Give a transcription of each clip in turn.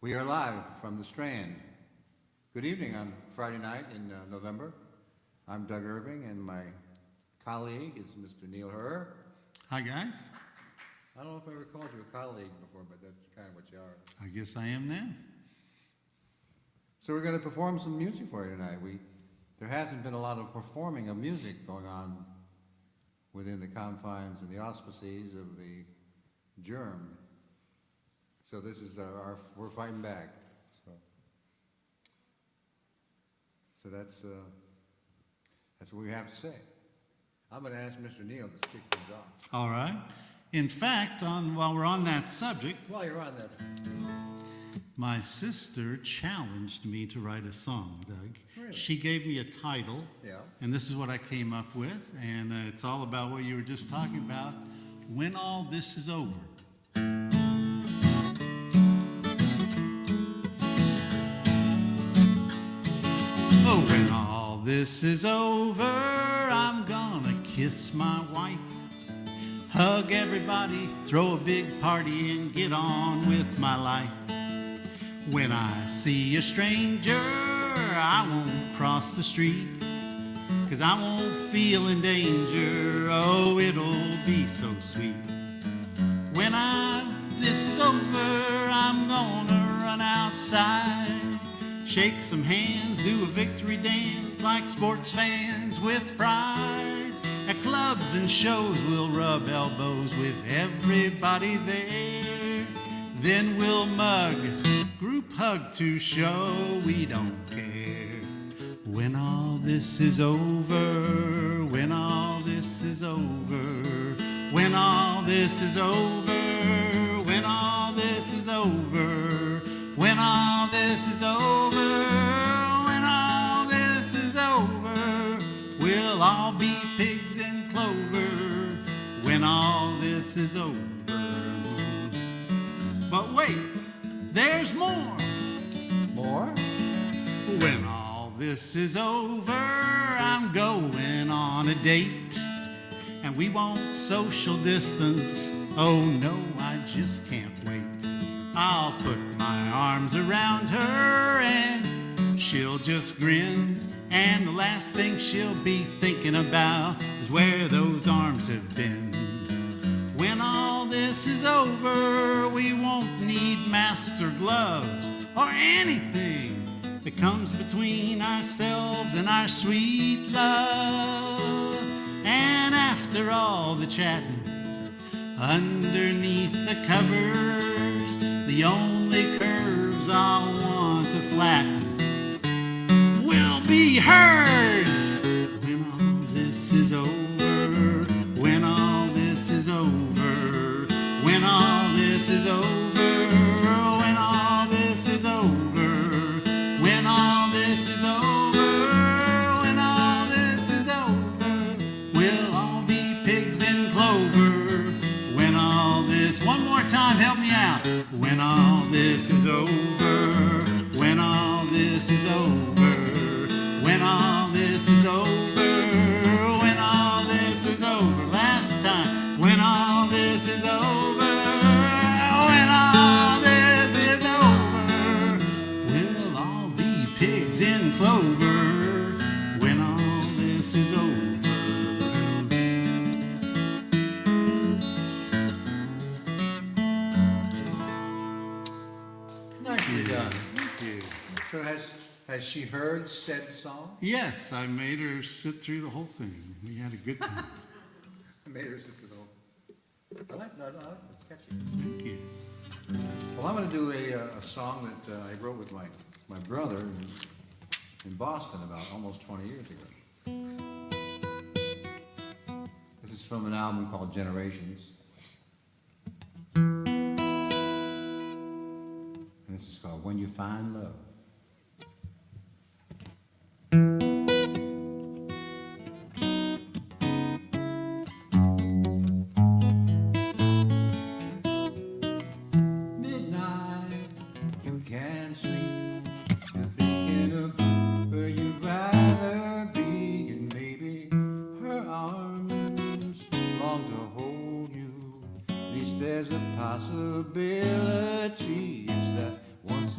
We are live from the Strand. Good evening on Friday night in November. I'm Doug Irving, and my colleague is Mr. Neil Herr. Hi, guys. I don't know if I ever called you a colleague before, but that's kind of what you are. I guess I am now. So we're going to perform some music for you tonight. There hasn't been a lot of performing of music going on within the confines and the auspices of the germ. So this is we're fighting back. So that's what we have to say. I'm going to ask Mr. Neil to kick things off. All right. In fact, while we're on that subject, While you're on that, my sister challenged me to write a song, Doug. Really? She gave me a title, yeah. and this is what I came up with, and it's all about what you were just talking about, When All This Is Over. Oh, when all this is over, I'm gonna kiss my wife, hug everybody, throw a big party, and get on with my life. When I see a stranger, I won't cross the street, 'cause I won't feel in danger. Oh, it'll be so sweet. When this is over, I'm gonna run outside, shake some hands, do a victory dance like sports fans with pride. At clubs and shows, we'll rub elbows with everybody there. Then we'll mug, group hug to show we don't care. When all this is over, when all this is over, when all this is over, when all this is over, when all this is over, when all this is over, we'll all be pigs in clover when all this is over. But wait, there's more. More? When all this is over, I'm going on a date, and we won't social distance. Oh no, I just can't wait. I'll put my arms around her and she'll just grin, and the last thing she'll be thinking about is where those arms have been. When all this is over, we won't need masks or gloves or anything that comes between ourselves and our sweet love. And after all the chatting, underneath the covers, the only curves I'll want to flatten will be hers. When all this is over, when all this is over, when all this is over, when all this is over, when all this is over, when all this is over, we'll all be pigs in clover. When all this, one more time, help me out. When all this is over, when all this is over, when all this is over, when all this is over. Last time, when all this is over, when all this is over, we'll all be pigs in clover when all this is over. Nicely done. Thank you. So has she heard said song? Yes, I made her sit through the whole thing. We had a good time. I made her sit through the whole. I like that. It's catchy. Thank you. Well, I'm going to do a song that I wrote with my brother in Boston about almost 20 years ago. This is from an album called Generations. And this is called When You Find Love. Midnight, you can't sleep. You're thinking of where you'd rather be, and maybe her arms long to hold you. At least there's a possibility. It's that once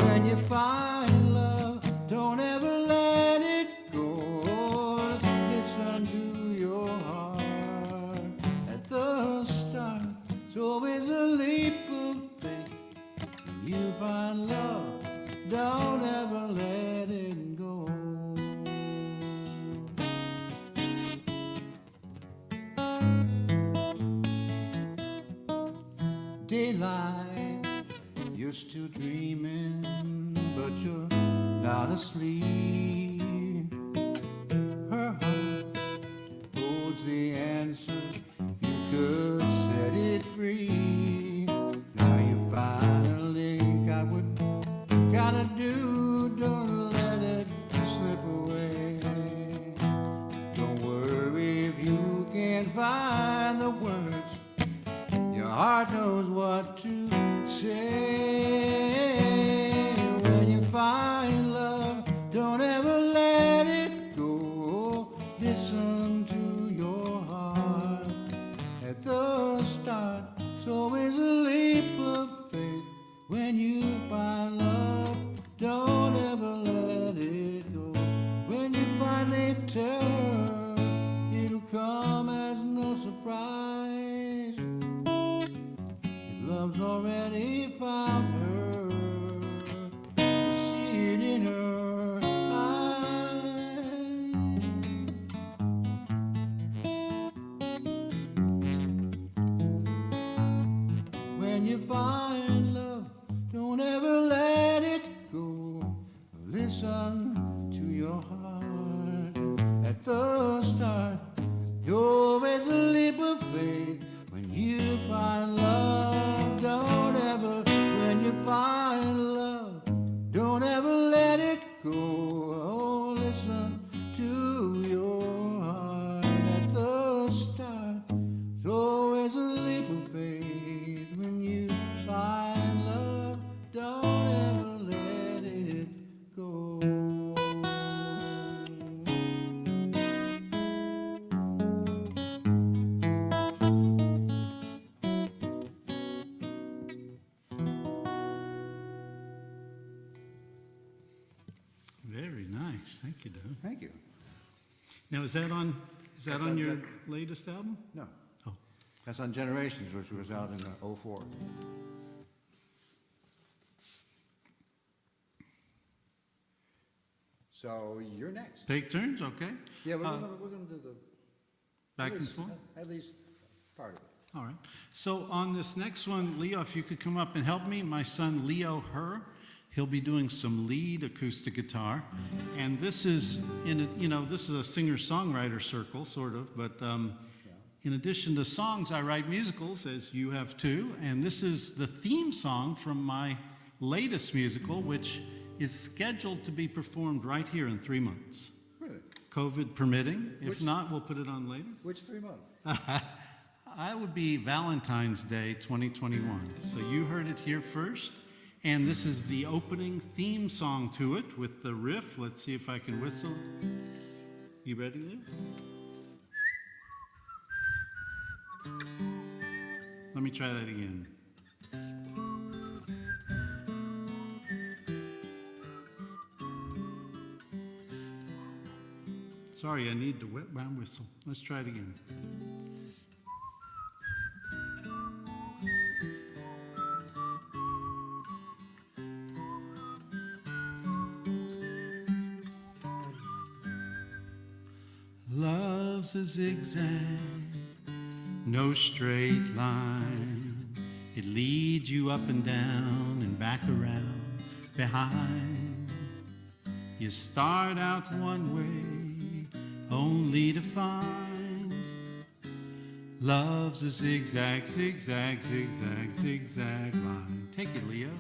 When you find love, don't ever let it go. Listen to your heart at the start. It's always a leap of faith. When you find love, don't ever let it go. Daylight, you're still dreaming, but you're not asleep. Her heart holds the answer, you could set it free. Now you finally got what you gotta do, don't let it slip away. Don't worry if you can't find the words, your heart knows what to say. When you find love, don't ever let it go. Listen to your heart at the start. It's always a leap of faith. When you find love, don't ever let it go. When you finally tell her, it'll come as no surprise. Love's already found her. You see it in her eyes. When you find love, don't ever let it go. Listen to your heart at the start. You're always a leap of faith. When you find love, don't ever, when you find love, don't ever let it go. Oh, listen to your heart at the start. There's always a leap of faith. When you find love, don't ever let it go. Very nice. Thank you, Doug. Thank you. Now, is that on on your Doug. latest album? No, Oh, that's on Generations, which was out in '04. So you're next. take turns, okay? Yeah, we're Uh, gonna do the Back at and least- forth? At least part of it. All right. So on this next one, Leo, if you could come up and help me, my son Leo he'll be doing some lead acoustic guitar, and this is this is a singer-songwriter circle, sort of. But in addition to songs, I write musicals, as you have too, and this is the theme song from my latest musical, which is scheduled to be performed right here in 3 months. Really? COVID permitting. If Which- not, we'll put it on later. Which 3 months? I would be Valentine's Day 2021. So you heard it here first. And this is the opening theme song to it with the riff. Let's see if I can whistle. You ready, Lou? Let me try that again. Sorry, I need the wet brown whistle. Let's try it again. Love's a zigzag, no straight line. It leads you up and down and back around behind. You start out one way, only to find love's a zigzag, zigzag, zigzag, zigzag line. Take it, Leo.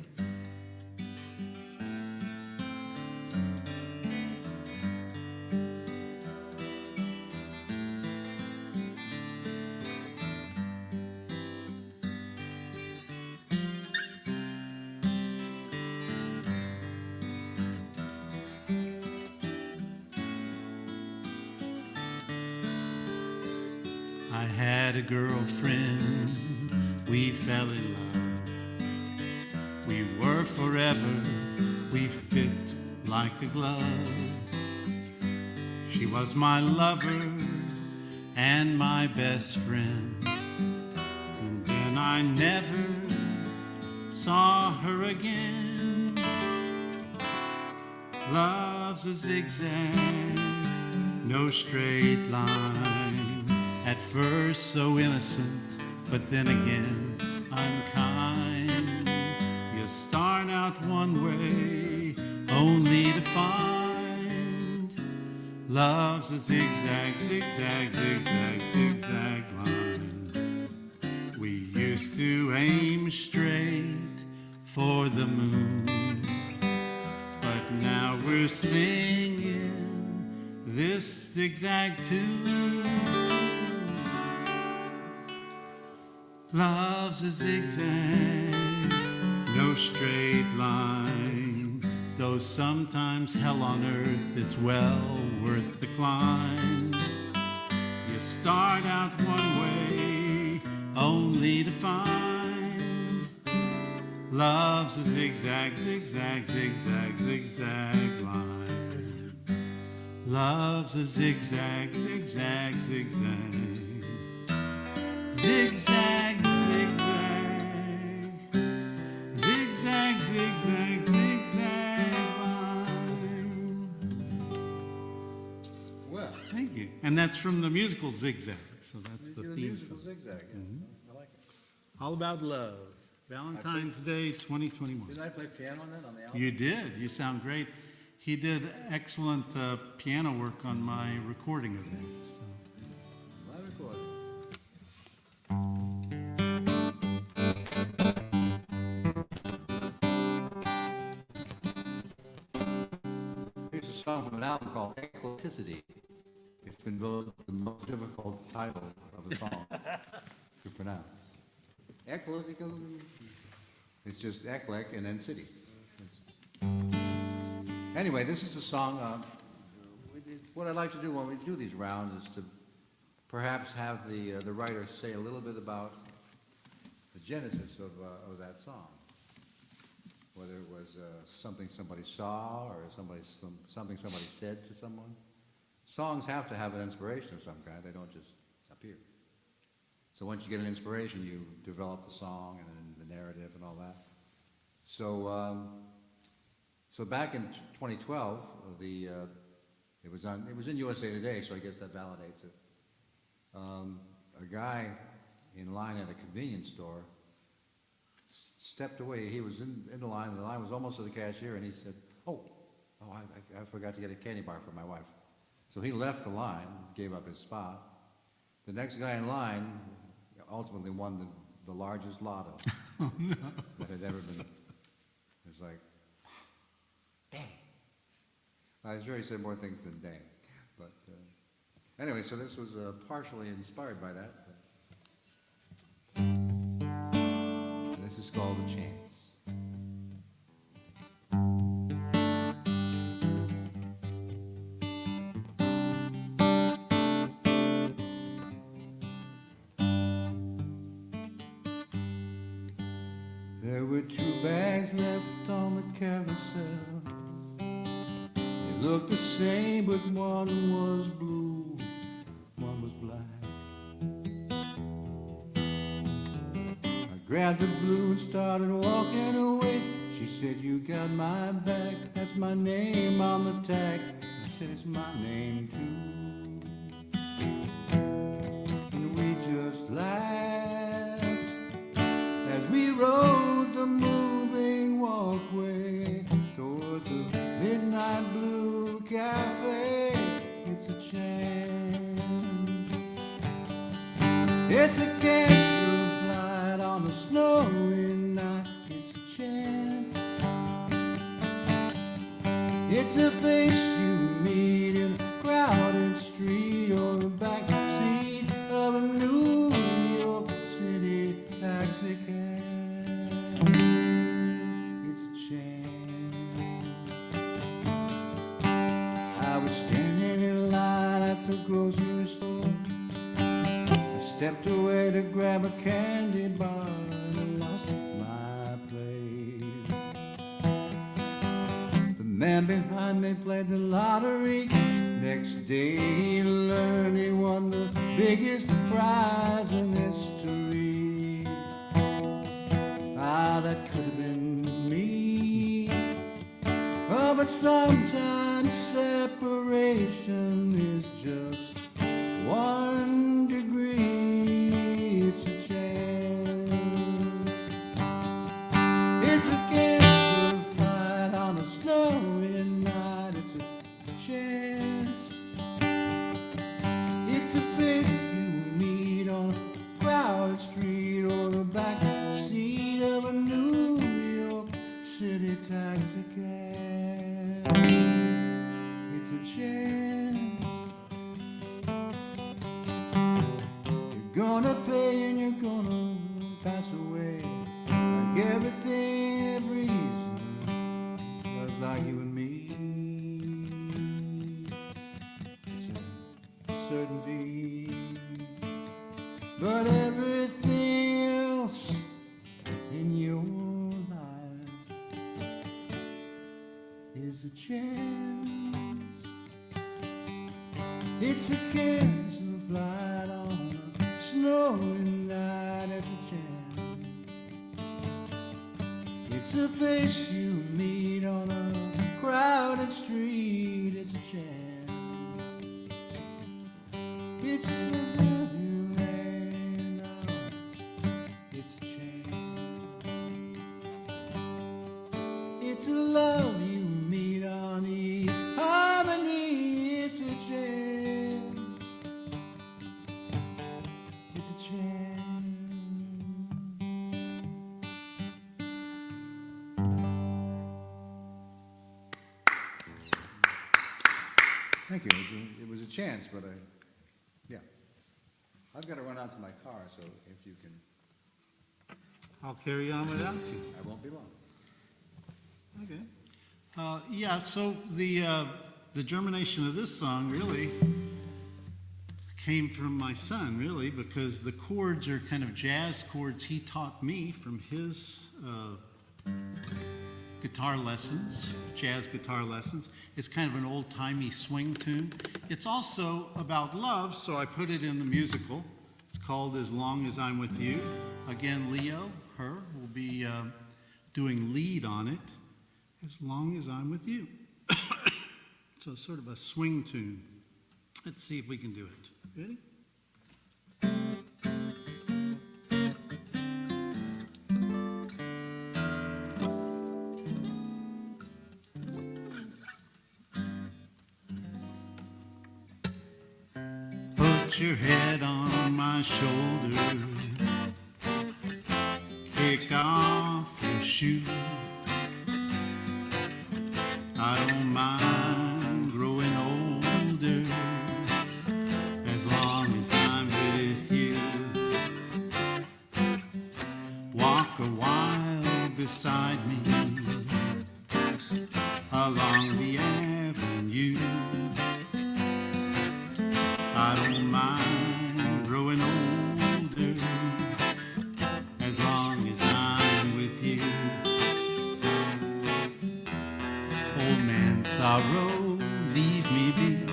I had a girlfriend, we fell in love. We were forever we fit like a glove. She was my lover and my best friend. And then I never saw her again. Love's a zigzag, no straight line. At first so innocent, but then again unkind. You start out one way, only to find love's a zigzag, zigzag, zigzag, zigzag line. We used to aim straight for the moon, but now we're singing this zigzag tune. Love's a zigzag, no straight line. Though sometimes hell on earth, it's well worth the climb. You start out one way, only to find love's a zigzag, zigzag, zigzag, zigzag line. Love's a zigzag, zigzag, zigzag. Zigzag, zigzag, zigzag, zigzag, zigzag line. Well, Thank you. And that's from the musical Zigzag, so that's the theme musical song. zigzag, yeah. I like it. All About Love, Valentine's Day 2021. Didn't I play piano on that, on the album? You did. You sound great. He did excellent piano work on my recording of that. So. My recording. Here's a song from an album called Eclecticity. It's been voted the most difficult title of a song to pronounce. Eclectical. It's just eclec and then city. Anyway, this is a song. What I'd like to do when we do these rounds is to perhaps have the writer say a little bit about the genesis of that song. Whether it was something somebody saw or something somebody said to someone. Songs have to have an inspiration of some kind. They don't just appear. So once you get an inspiration, you develop the song and then the narrative and all that. So so back in 2012, it was in USA Today, so I guess that validates it. A guy in line at a convenience store stepped away. He was in the line, and the line was almost to the cashier, and he said, I forgot to get a candy bar for my wife. So he left the line, gave up his spot. The next guy in line ultimately won the largest lotto that had ever been. It was like, dang. I'm sure he said more things than dang. But anyway, so this was partially inspired by that. And this is called A Chance. There were 2 bags left on the carousel. They looked the same, but one was blue, one was black. I grabbed the blue and started walking away. She said, you got my back, that's my name on the tag. I said, it's my name too. And we just laughed as we rode the moving walkway toward the midnight blue cafe. It's a chance. It's a cancer flight on a snowy night. It's a chance. It's a face you meet in a crowded street or the back seat of a New York City taxi cab. It's a chance. I was standing in line at the grocery store. I stepped away to grab a candy bar and lost my place. man behind me played the lottery. Next day he learned he won the biggest prize in history. Ah, that could have been me. Oh, but sometimes separation is just 1 degree. It's a chance. It's a cancer flight on a snowy night. It's a chance. It's a face you meet on a crowded street or the back seat of a New York City taxi cab. It's a chance. You're gonna pay and you're gonna pass away. Like everything that breathes, just like you and me. It's a certainty. But everything else in your life is a chance. It's a cancer flight on a snowy night. It's a chance. It's a face you meet on a crowded street. It's a chance. It's a man. It's a chance. It's a love you meet on harmony. It's a chance. It's a chance. Thank you. It was a chance, but yeah. I've got to run out to my car, so if you can, I'll carry on without you. I won't be long. Okay. Yeah, so the germination of this song really came from my son, really, because the chords are kind of jazz chords he taught me from his guitar lessons, jazz guitar lessons. It's kind of an old-timey swing tune. It's also about love, so I put it in the musical. It's called As Long As I'm With You. Again, Leo, her, will be doing lead on it. As Long As I'm With You. So it's sort of a swing tune. Let's see if we can do it. Ready? Put your head on my shoulder. Kick off your shoes. I don't mind growing older as long as I'm with you. Walk a while beside me along the avenue. I don't mind growing older as long as I'm with you. Old man sorrow, leave me be.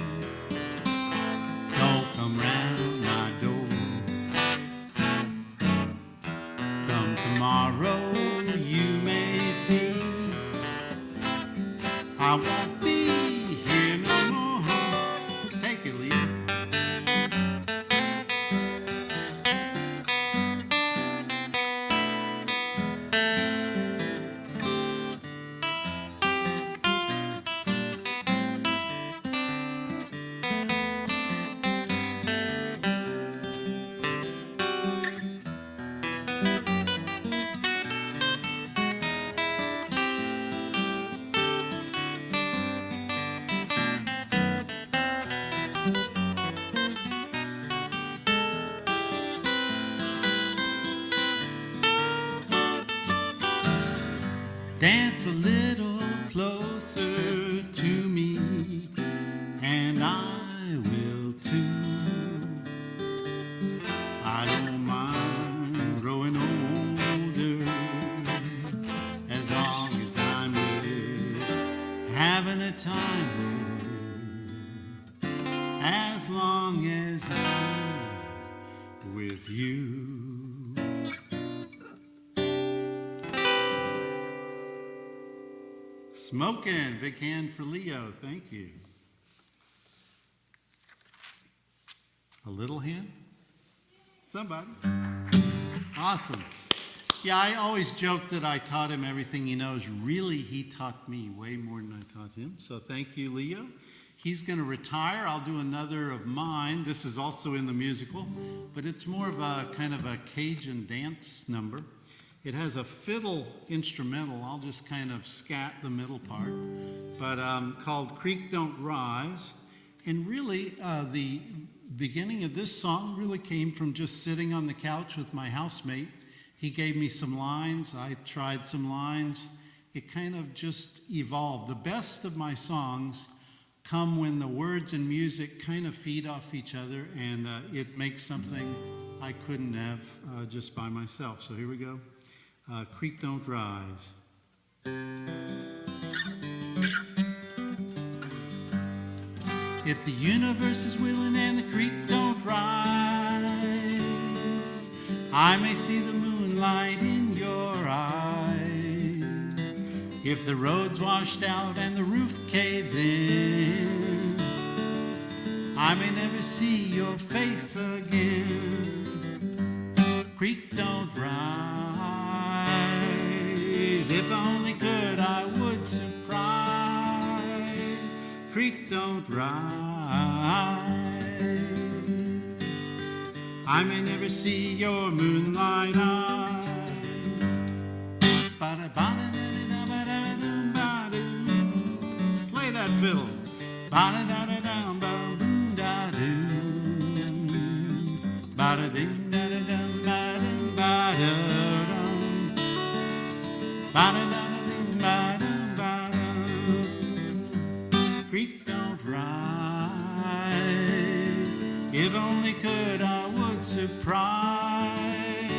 Don't come round my door. Come tomorrow, you may see. I won't be here no more. Take it, Lee. Dance a little closer to me, and I will too. I don't mind growing older as long as I'm with having a time as long as I'm with you. Smoking, big hand for Leo, thank you. A little hand? Somebody. Awesome. Yeah, I always joke that I taught him everything he knows. Really, he taught me way more than I taught him. So thank you, Leo. He's going to retire. I'll do another of mine. This is also in the musical, but it's more of a kind of a Cajun dance number. It has a fiddle instrumental. I'll just kind of scat the middle part, but called Creek Don't Rise. And really, the beginning of this song really came from just sitting on the couch with my housemate. He gave me some lines. I tried some lines. It kind of just evolved. The best of my songs come when the words and music kind of feed off each other, and it makes something I couldn't have just by myself. So here we go. Creek Don't Rise. If the universe is willing and the creek don't rise, I may see the moonlight in your eyes. If the road's washed out and the roof caves in, I may never see your face again. Creek don't rise. If I only could, I would surprise. Creek don't rise. I may never see your moonlight eyes. Play that fiddle. Creek don't rise. If only could, I would surprise.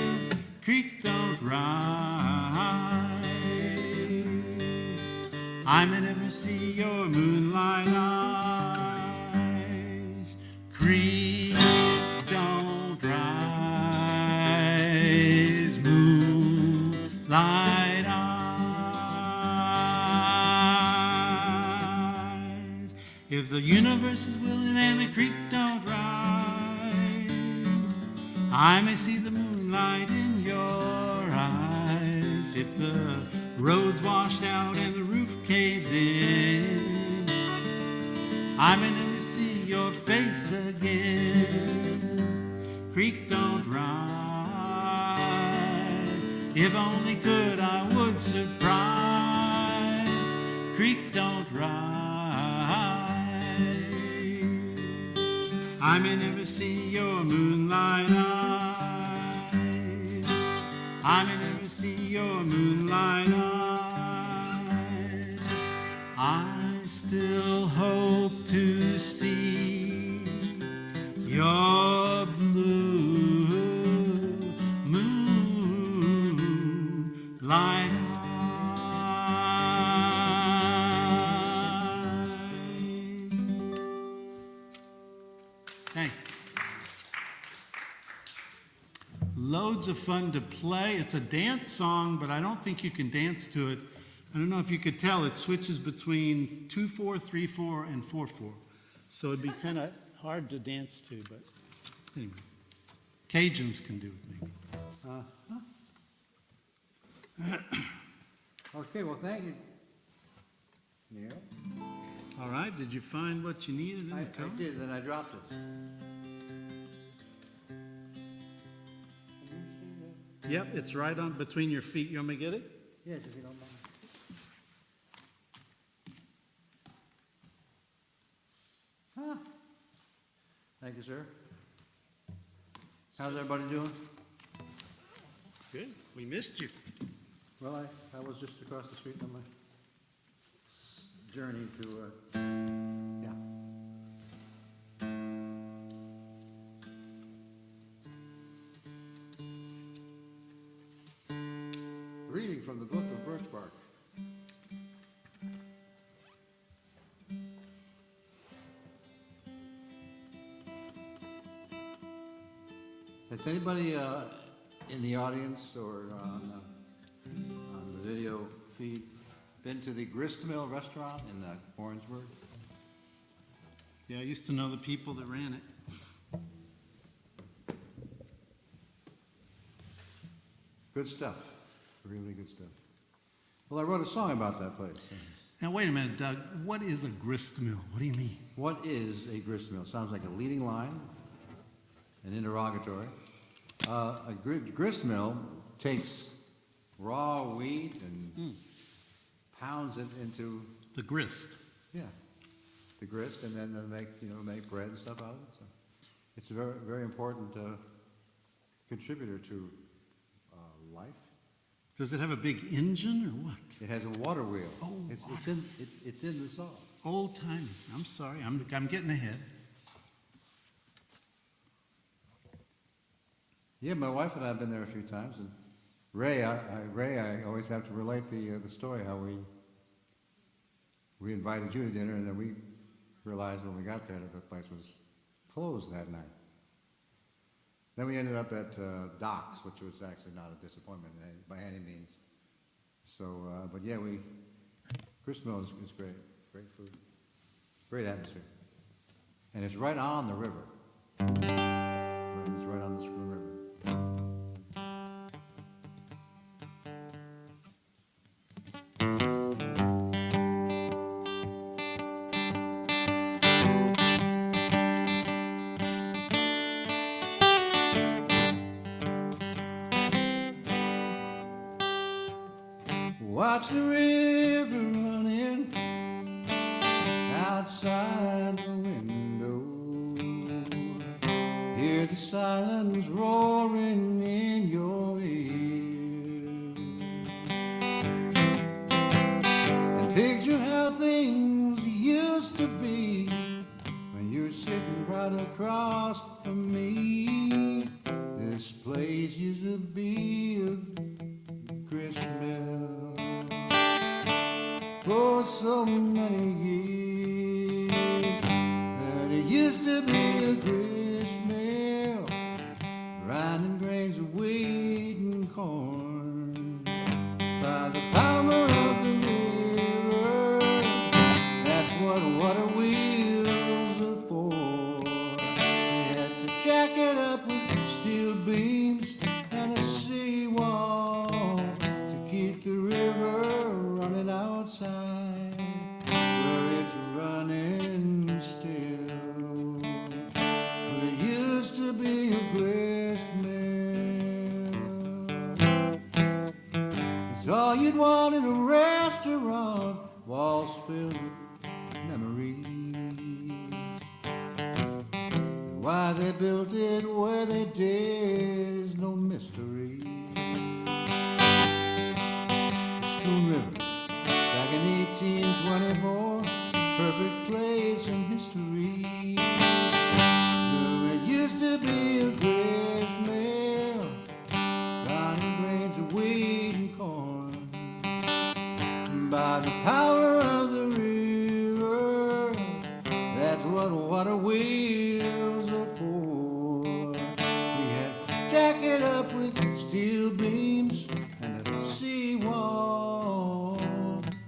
Creek don't rise. I may never see your moonlight eyes. Creek don't rise. Moonlight eyes. If the universe is willing and the creek don't rise, I may see the moonlight in your eyes. If the road's washed out and the roof caves in, I may never see your face again. Creek don't rise. If only could, I would surprise. Creek don't rise. I may never see your moonlight eyes. I may never see your moonlight eyes. I still hope to see your blue moonlight eyes. Thanks. Loads of fun to play. It's a dance song, but I don't think you can dance to it. I don't know if you could tell, it switches between 2/4, 3/4, and 4/4. So it'd be kind of hard to dance to, but anyway. Cajuns can do it, maybe. Okay, well, thank you, Neil. All right, did you find what you needed in I the cover? did, then I dropped it. Yep, it's right on between your feet. You want me to get it? Yes, if you don't mind. Thank you, sir. How's everybody doing? Good. We missed you. Well, I was just across the street on my journey to, yeah. Reading from the book of Birch Bark. Has anybody in the audience or on the video feed been to the Grist Mill restaurant in Orangeburg? Yeah, I used to know the people that ran it. Good stuff, really good stuff. Well, I wrote a song about that place. Now, wait a minute, Doug. What is a grist mill? What do you mean? What is a grist mill? Sounds like a leading line, an interrogatory. A grist mill takes raw wheat and pounds it into, The grist. yeah, the grist, and then make bread and stuff out of it. So it's a very, very important contributor to life. Does it have a big engine or what? It has a water wheel. Oh, It's in the song. Old timey. I'm sorry. I'm getting ahead. Yeah, my wife and I have been there a few times, and Ray, I always have to relate the story how we invited you to dinner, and then we realized when we got there that the place was closed that night. Then we ended up at Doc's, which was actually not a disappointment by any means. So, but yeah, grist mill is great, great food, great atmosphere, and it's right on the river. It's right on the Screw River. Watch the river running outside the window. Hear the silence roaring in your ears. And picture how things used to be when you're sitting right across from me. This place used to be a grist mill for so many years, but it used to be a grist mill, grinding grains of wheat and corn. By the power of the river, that's what water wheels are for. They had to jack it up with steel beams and a seawall to keep the river running outside where it's running still. There used to be a grist mill. It's all you'd want in a restaurant, walls filled with memories. And why they built it where they did is no mystery. Spoon River, back in 1824, perfect place in history. It used to be a grist mill, grinding grains of wheat and corn. By the power of the river, that's what water wheels are for. We had to jack it up with steel beams and a seawall,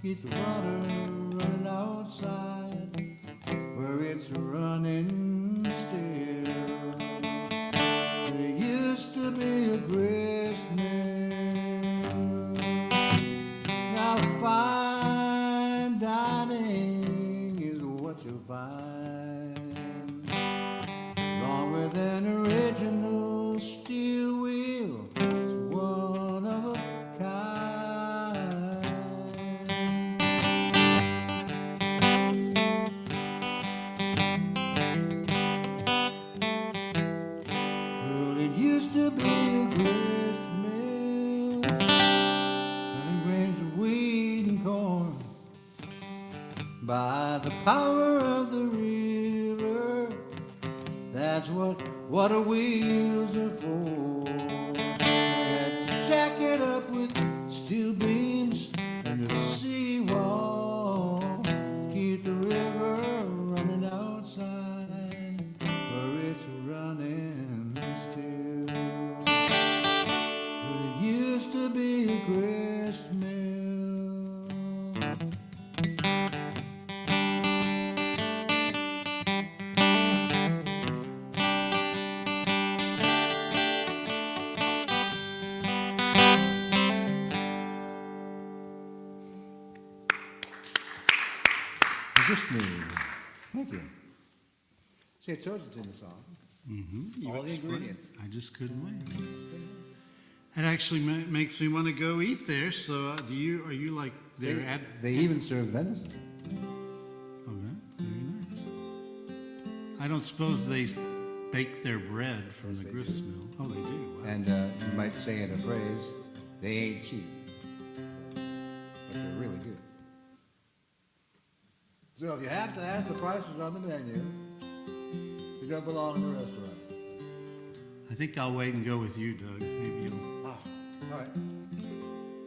keep the water running outside where it's running still. There used to be a grist mill. Now fine dining is what you'll find, along with an original steel wheel. It's one of a kind. Well, it used to be a grist mill, running grains of wheat and corn. By the power of the river, that's what water wheels are for. Had to jack it up with steel beams and a seawall to keep the river running outside where it's running still. Just me. Thank you. See, I told you it's in the song. Mm-hmm. All the ingredients. I just couldn't wait. It actually makes me want to go eat there. So, are you like there at? They even serve venison. Okay, very nice. I don't suppose they bake their bread from Yes, the they grist do. mill. Oh, they do. Wow. And you might say in a phrase, they ain't cheap. But they're really good. So if you have to ask the prices on the menu, you don't belong in a restaurant. I think I'll wait and go with you, Doug. Maybe you'll. Ah, all right.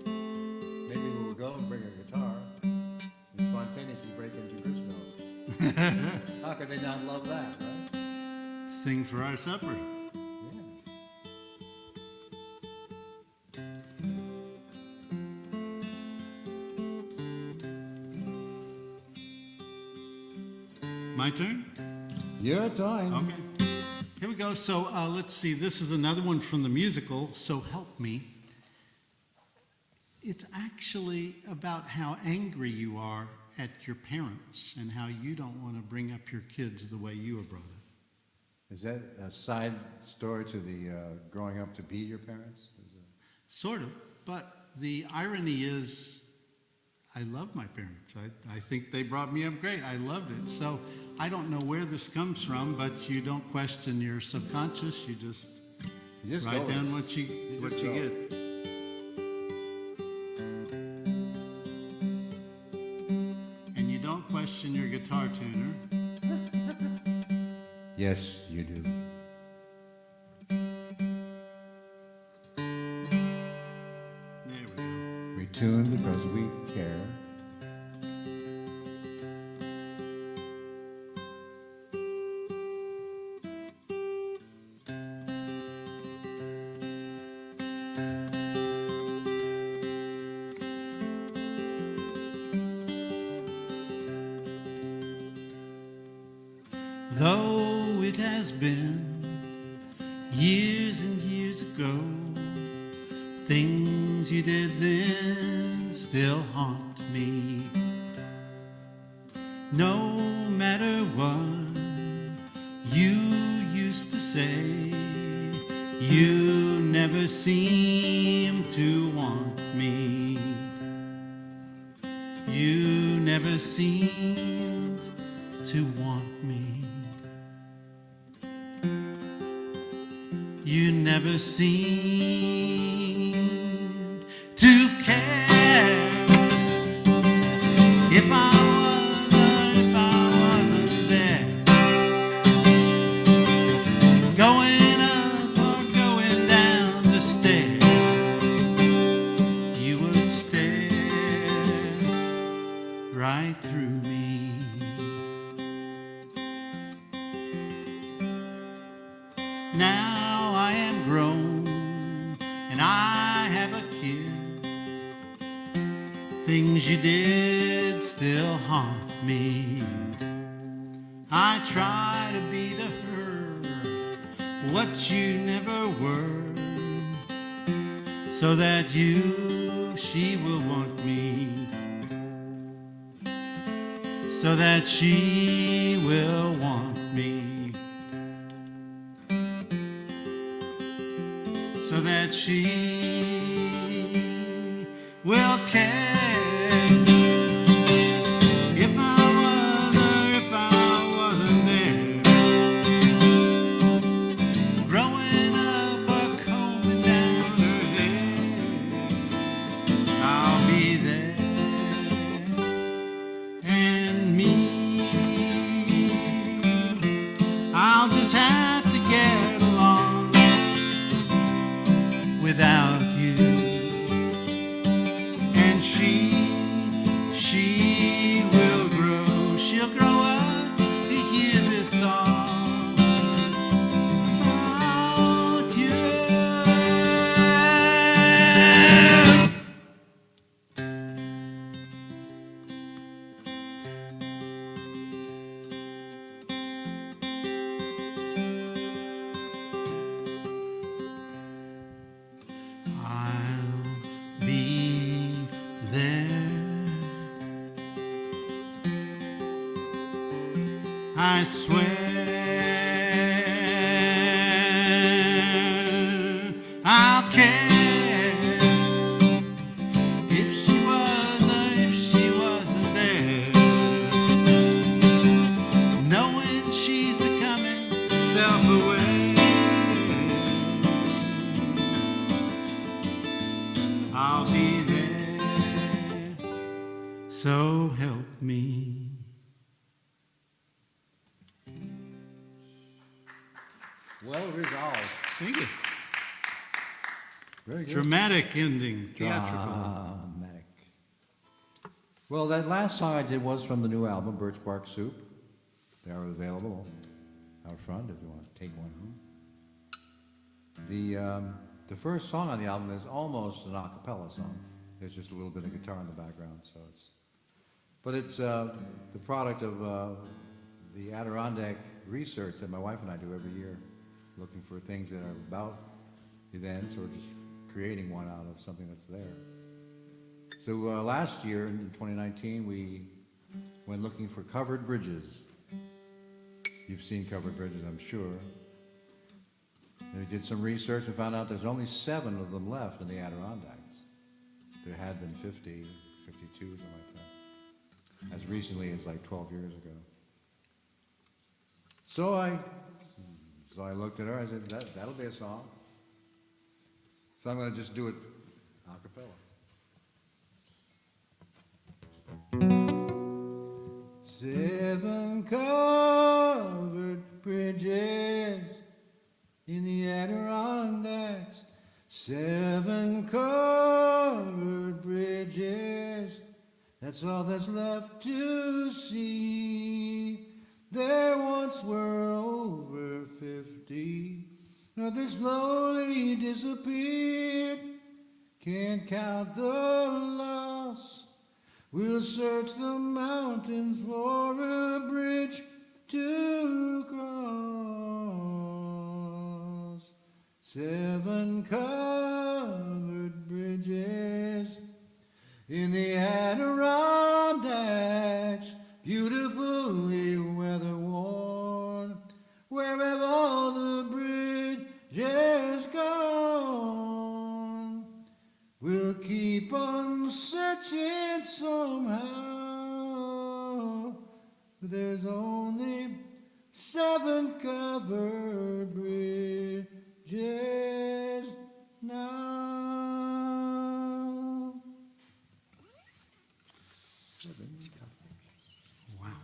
Maybe we'll go and bring a guitar and spontaneously break into grist mill. How could they not love that, right? Sing for our supper. Yeah. My turn? Your time. Okay. Here we go. So let's see. This is another one from the musical, So Help Me. It's actually about how angry you are at your parents and how you don't want to bring up your kids the way you were brought up. Is that a side story to the growing up to be your parents? Sort of. But the irony is, I love my parents. I think they brought me up great. I loved it. So I don't know where this comes from, but you don't question your subconscious. You just write down what you get. And you don't question your guitar tuner. Yes, you do. There we go. Retune because we care. Though it has been years and years ago, things you did then still haunt me. No matter what you used to say, you never seemed to want me. You never seemed to want me. You never seemed to care if I was or if I wasn't there, going up or going down the stairs. You would stare right through me. Now I am grown and I have a kid. Things you did still haunt me. I try to be to her what you never were, so that she will want me, so that she will want me. So that she will care if I was or if I wasn't there, growing up or combing down her hair. I'll be there, and me, I'll just have to get along without I swear I'll care if she wasn't there, knowing she's becoming self-aware. I'll be there, so help me. Well resolved. Thank you. Very good. Dramatic ending, theatrical. Dramatic. Well, that last song I did was from the new album, Birch Bark Soup. They are available out front if you want to take one home. The first song on the album is almost an a cappella song. There's just a little bit of guitar in the background, so it's the product of the Adirondack research that my wife and I do every year, looking for things that are about events or just creating one out of something that's there. So last year, in 2019, we went looking for covered bridges. You've seen covered bridges, I'm sure. And we did some research and found out there's only 7 of them left in the Adirondacks. There had been 50, 52, something like that, as recently as like 12 years ago. So I looked at her, I said, that'll be a song. So I'm going to just do it a cappella. 7 covered bridges in the Adirondacks. 7 covered bridges, that's all that's left to see. There once were over 50, now they slowly disappeared. Can't count the loss. We'll search the mountains for a bridge to cross. 7 covered bridges in the Adirondacks, beautifully weather-worn, where have all the bridges gone? We'll keep on searching somehow, but there's only 7 covered bridges now. 7 covered. Wow.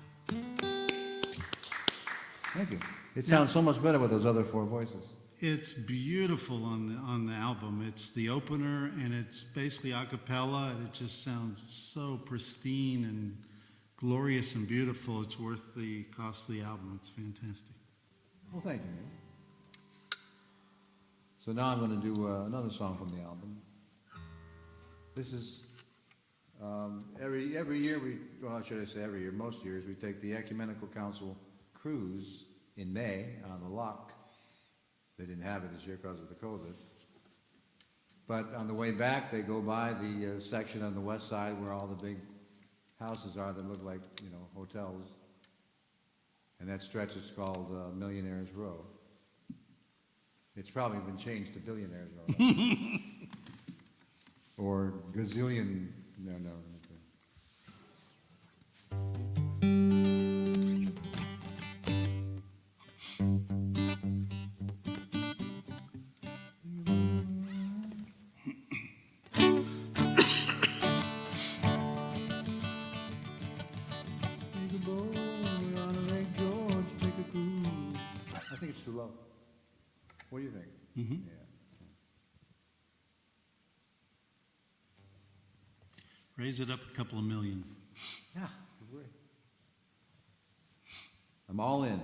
Thank you. It sounds so much better with those other 4 voices. It's beautiful on the album. It's the opener, and it's basically a cappella, and it just sounds so pristine and glorious and beautiful. It's worth the cost of the album. It's fantastic. Well, thank you, Neil. So now I'm going to do another song from the album. This is every year should I say every year? Most years we take the Ecumenical Council cruise in May on the Loch. They didn't have it this year because of the COVID. But on the way back, they go by the section on the west side where all the big houses are that look like, hotels. And that stretch is called Millionaire's Row. It's probably been changed to Billionaire's Row. Or Gazillion, no. Too low. What do you think? Mm-hmm. Yeah. Raise it up a couple of million. Yeah, great. I'm all in.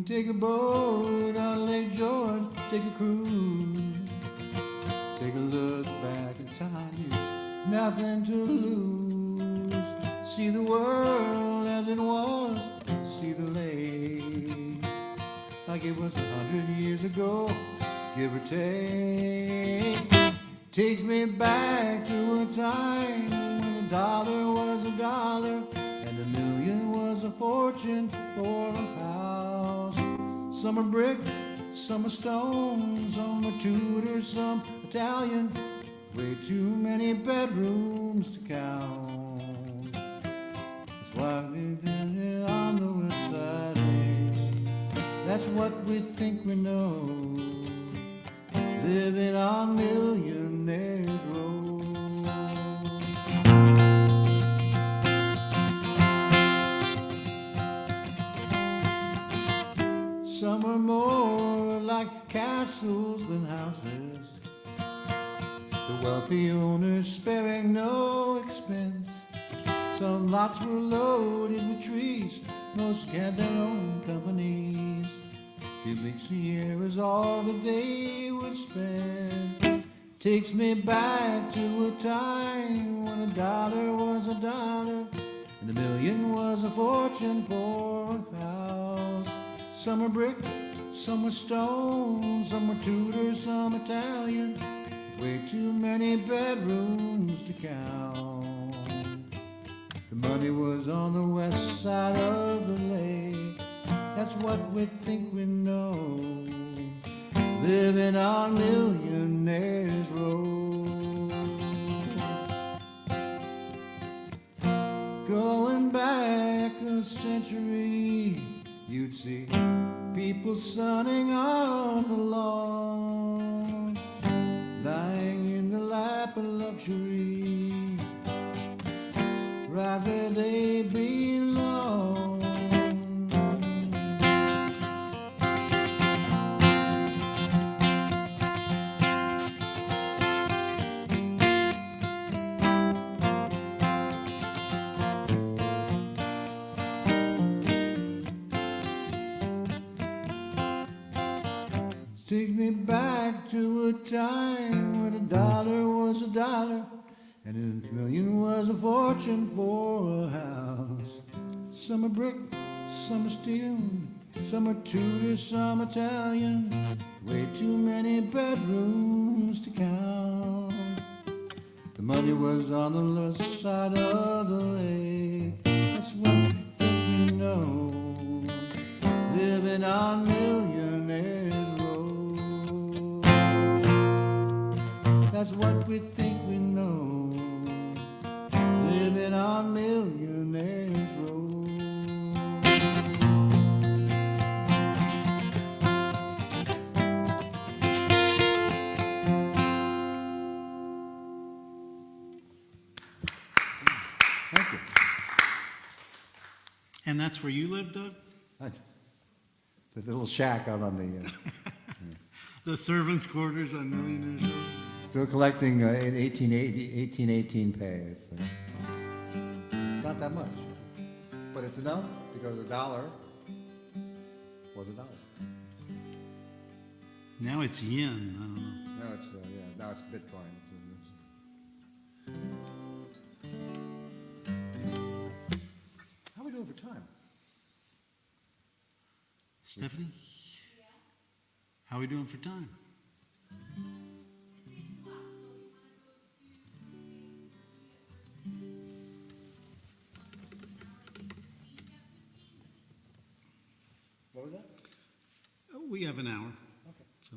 Take a boat on Lake George, take a cruise. Take a look back in time, you've nothing to lose. See the world as it was, see the lake like it was 100 years ago, give or take. Takes me back to a time when the dollar was a dollar, and a million was a fortune for a house. Some are brick, some are stone, some are Tudor, some Italian. Way too many bedrooms to count. That's why we did it on the west side. That's what we think we know. Living on Millionaires Row. Some are more like castles than houses, the wealthy owners sparing no expense. Some lots were loaded with trees, most had their own companies. Few weeks a year is all that they would spend. Takes me back to a time when a dollar was a dollar, and a million was a fortune for a house. Some are brick, some are stone, some are Tudor, some Italian. Way too many bedrooms to count. The money was on the west side of the lake. That's what we think we know. Living on Millionaires Row. Going back a century, you'd see people sunning on the lawn, lying in the lap of luxury, right where they belong. Take me back to a time when a dollar was a dollar, and a million was a fortune for a house. Some are brick, some are steel, some are Tudor, some Italian. Way too many bedrooms to count. The money was on the left side of the lake. That's what we know. Living on Millionaires Row. That's what we think we know. Living on Millionaires Row. Thank you. And that's where you live, Doug? The little shack out on the... The servants' quarters on Millionaires Row? Still collecting 1818 pay. It's not that much, but it's enough because a dollar was a dollar. Now it's yen. I don't know. Now it's now it's Bitcoin. How are we doing for time? Stephanie? Yeah. How are we doing for time? What was that? Oh, we have an hour. Okay. So,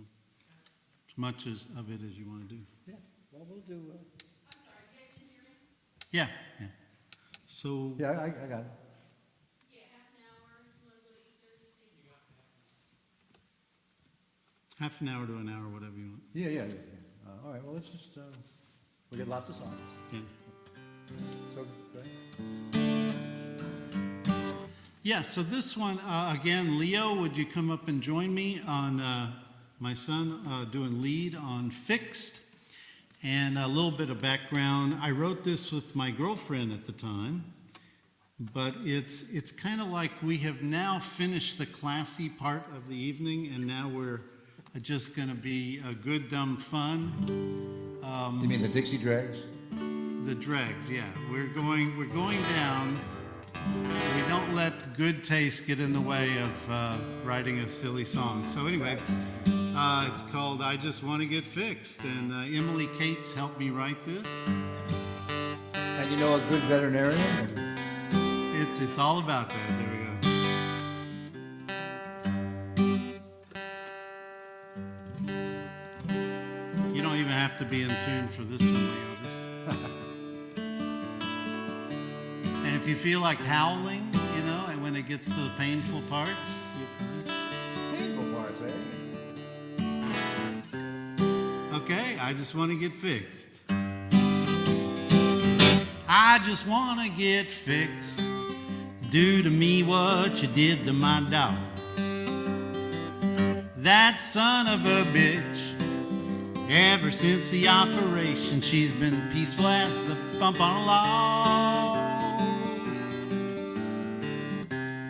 as much of it as you want to do. Yeah. Well, we'll do. Yeah. So. Yeah, I got it. Half an hour to an hour, whatever you want. Yeah. All right. Well, let's just. We get lots of songs. Yeah. So. Go ahead. Yeah, so this one, again, Leo, would you come up and join me on my son doing lead on Fixed? And a little bit of background. I wrote this with my girlfriend at the time, but it's kind of like we have now finished the classy part of the evening, and now we're just going to be a good, dumb fun. You mean the Dixie Dregs? The Dregs, yeah. We're going down. We don't let good taste get in the way of writing a silly song. So anyway, it's called I Just Want to Get Fixed. And Emily Cates helped me write this. And you know a good veterinarian? It's all about that. There we go. You don't even have to be in tune for this one, Leo. And if you feel like howling, you know, and when it gets to the painful parts, you're fine. Painful parts, eh? Okay, I just want to get fixed. I just want to get fixed. Do to me what you did to my dog. That son of a bitch. Ever since the operation, she's been peaceful as the bump on a log.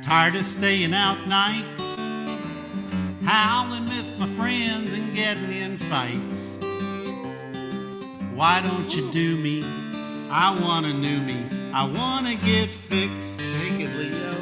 Tired of staying out nights, howling with my friends and getting in fights. Why don't you do me? I wanna new me. I wanna get fixed. Take it, Leo.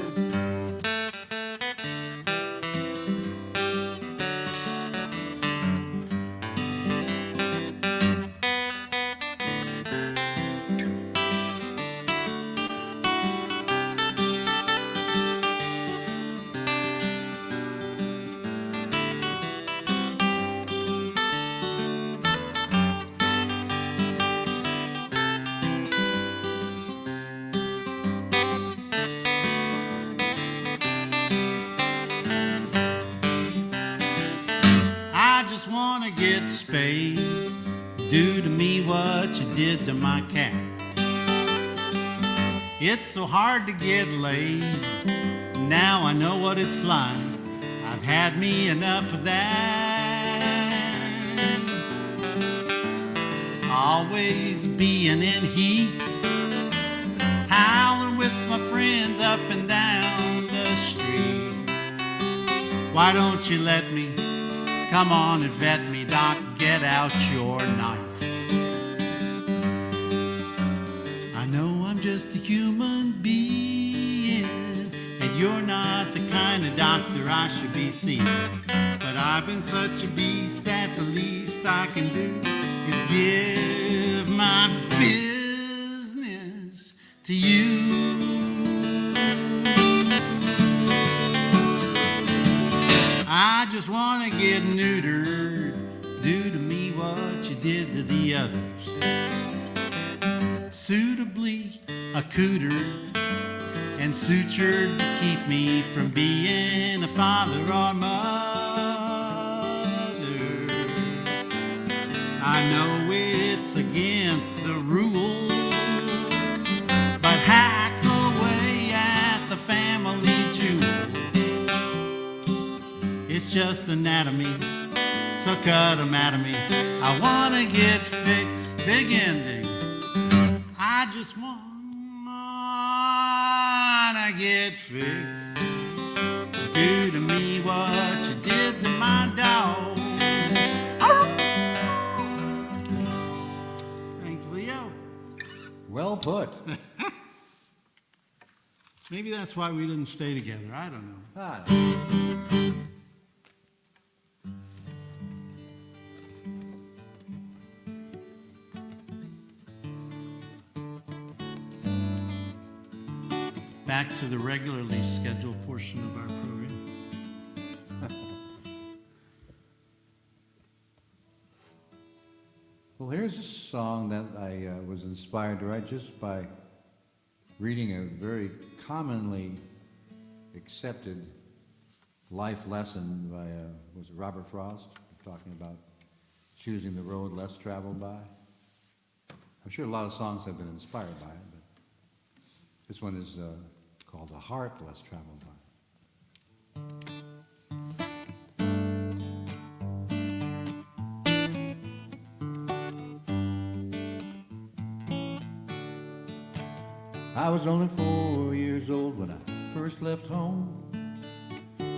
Wanna get spayed. Do to me what you did to my cat. It's so hard to get laid. Now I know what it's like. I've had me enough of that. Always being in heat, howling with my friends up and down the street. Why don't you let me? Come on and vet me, Doc, get out your knife. I know I'm just a human being, and you're not the kind of doctor I should be seeing. But I've been such a beast that the least I can do is give my business to you. I just want to get neutered. Do to me what you did to the others. Suitably accoutered and sutured to keep me from being a father or mother. I know it's against the rules, but hack away at the family jewel. It's just anatomy, so cut 'em out of me. I wanna get fixed, big ending. I just wanna get fixed. Do to me what you did to my dog. Thanks, Leo. Well put. Maybe that's why we didn't stay together. I don't know. Ah, Back to the regularly scheduled portion of our program. well, here's a song that I was inspired to write just by reading a very commonly accepted life lesson by, was it Robert Frost, talking about choosing the road less traveled by. I'm sure a lot of songs have been inspired by it, but this one is called A Heart Less Traveled By. I was only 4 years old when I first left home,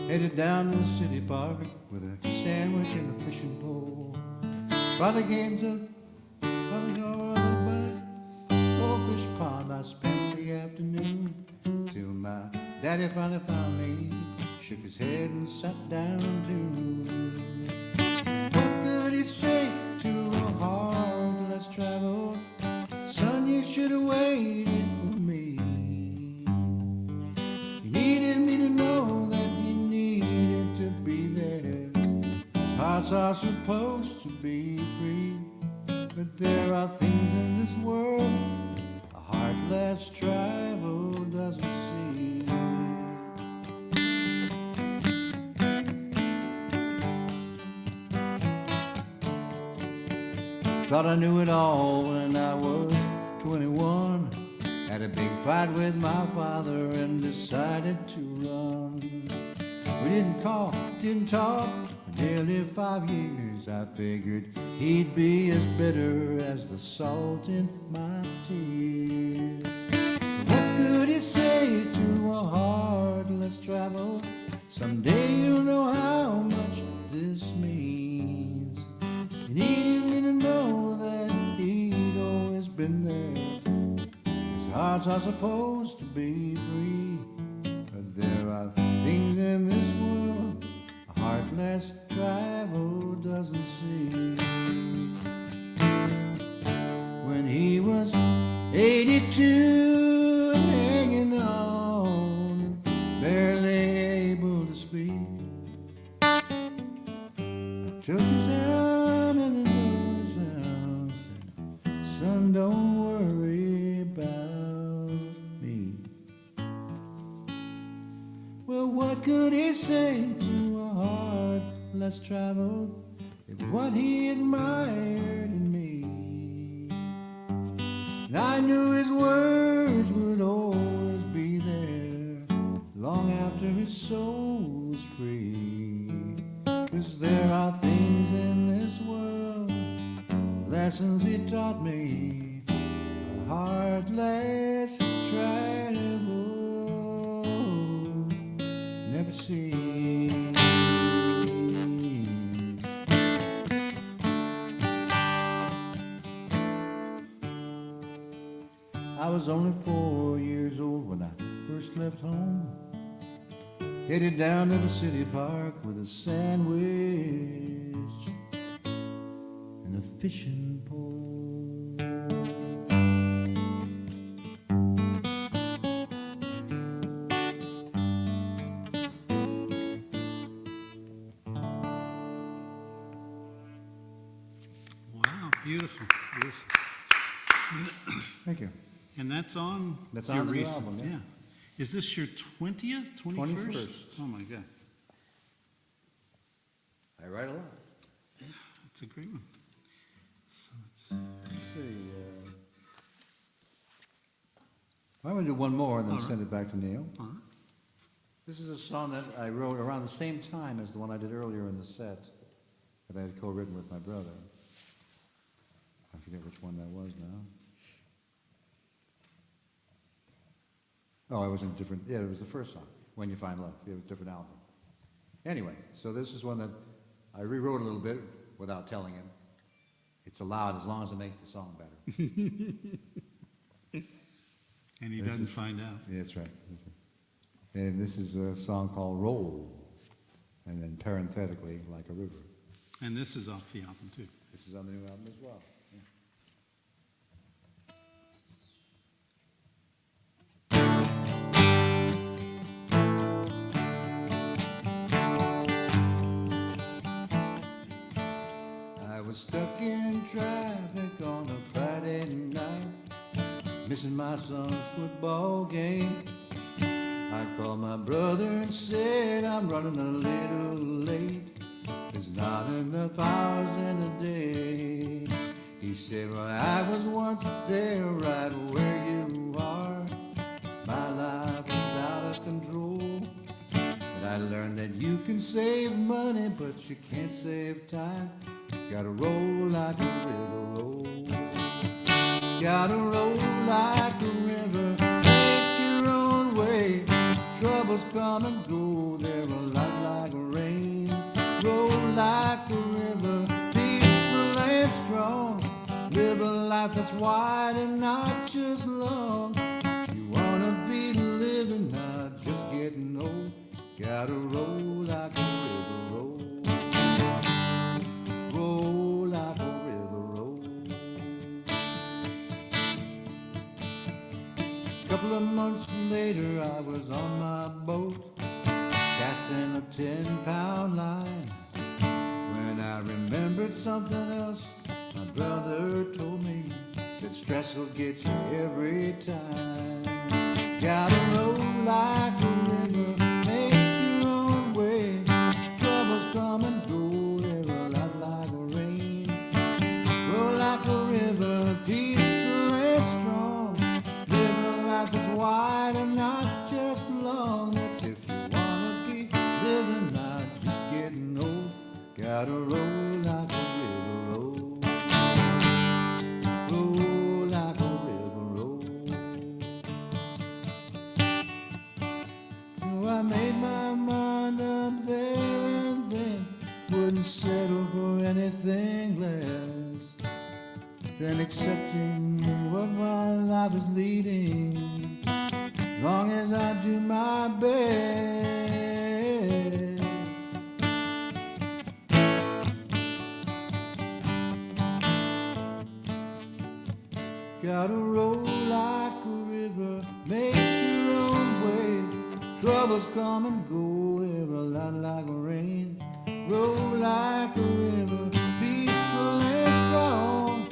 headed down to the city park with a sandwich and a fishing pole. By the games of Goldfish Pond, I spent the afternoon till my daddy finally found me, shook his head and sat down too. What could he say to a heart less traveled? Son, you should have waited are supposed to be free, but there are things in this world a heart less traveled doesn't see. Thought I knew it all when I was 21. Had a big fight with my father and decided to run. We didn't call, didn't talk for nearly 5 years. I figured he'd be as bitter as the salt in my tears. What could he say to a heart less traveled? Someday you'll know how much this means. And he didn't even know that he'd always been there. His hearts are supposed to be free, but there are things in this world a heart less traveled doesn't see. When he was 82 and hanging on, barely able to speak, I took his hand and it was out, said, son, don't worry about me. Well, what could he say to a heart less traveled? It's what he admired in me. And I knew his words would always be there long after his soul was free. 'Cause there are things in this world, lessons he taught me, a heart less traveled never seen. I was only 4 years old when I first left home, headed down to the city park with a sandwich and a fishing pole. Wow, beautiful, beautiful. Thank you. And that's on That's your on the new recent, album, yeah. Is this your 20th, 21st? 21st. Oh my God, I write a lot. that's a great one. So it's, Let's see. I'm going to do one more and then All right. send it back to Neil. all right. This is a song that I wrote around the same time as the one I did earlier in the set that I had co-written with my brother. I forget which one that was now. Oh, it was in different, yeah, it was the first song, When You Find Love. It was a different album. Anyway, so this is one that I rewrote a little bit without telling him. It's allowed as long as it makes the song better. And he This doesn't is- find out. Yeah, that's right. And this is a song called Roll, and then parenthetically, Like a River. And this is off the album too. This is on the new album as well. Yeah. I was stuck in traffic on a Friday night, missing my son's football game. I called my brother and said, I'm running a little late. There's not enough hours in a day. He said, well, I was once there right where you are. My life was out of control. But I learned that you can save money, but you can't save time. Gotta roll like a river, roll. Gotta roll like a river, make your own way. Troubles come and go, they're a lot like rain. Roll like a river, peaceful and strong. Live a life that's wide and not just long. You wanna be living, not just getting old. Gotta roll like a river, roll. Roll like a river, roll. Couple of months later, I was on my boat, casting a 10-pound line, when I remembered remembered something else my brother told me. Said stress will get you every time. Gotta roll like a river, make your own way. Troubles come and go, they roll out like a rain. Roll like a river, peaceful and strong. Live a life that's wide and not just long. That's if you wanna be living, not just getting old. Gotta roll like a river, roll. Roll like a river, roll. So I made my mind up there and then. Wouldn't settle for anything less than accepting what my life is leading. Long as I do my best. Gotta roll like a river, make your own way. Troubles come and go, they roll out like a rain. Roll like a river, peaceful and strong.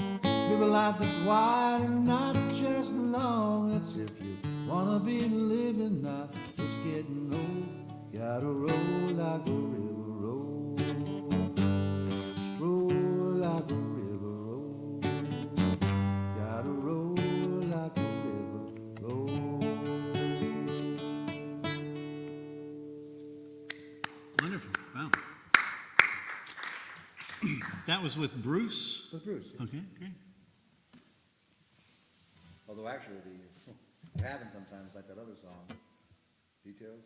Live a life that's wide and not just long. That's if you wanna be living, not just getting old. Gotta roll like a river, roll. Roll like a river, roll. Gotta roll like a river, roll. Wonderful. Wow. That was with Bruce? With Bruce. Yeah. Okay, great. Although actually, it happens sometimes, like that other song, Details.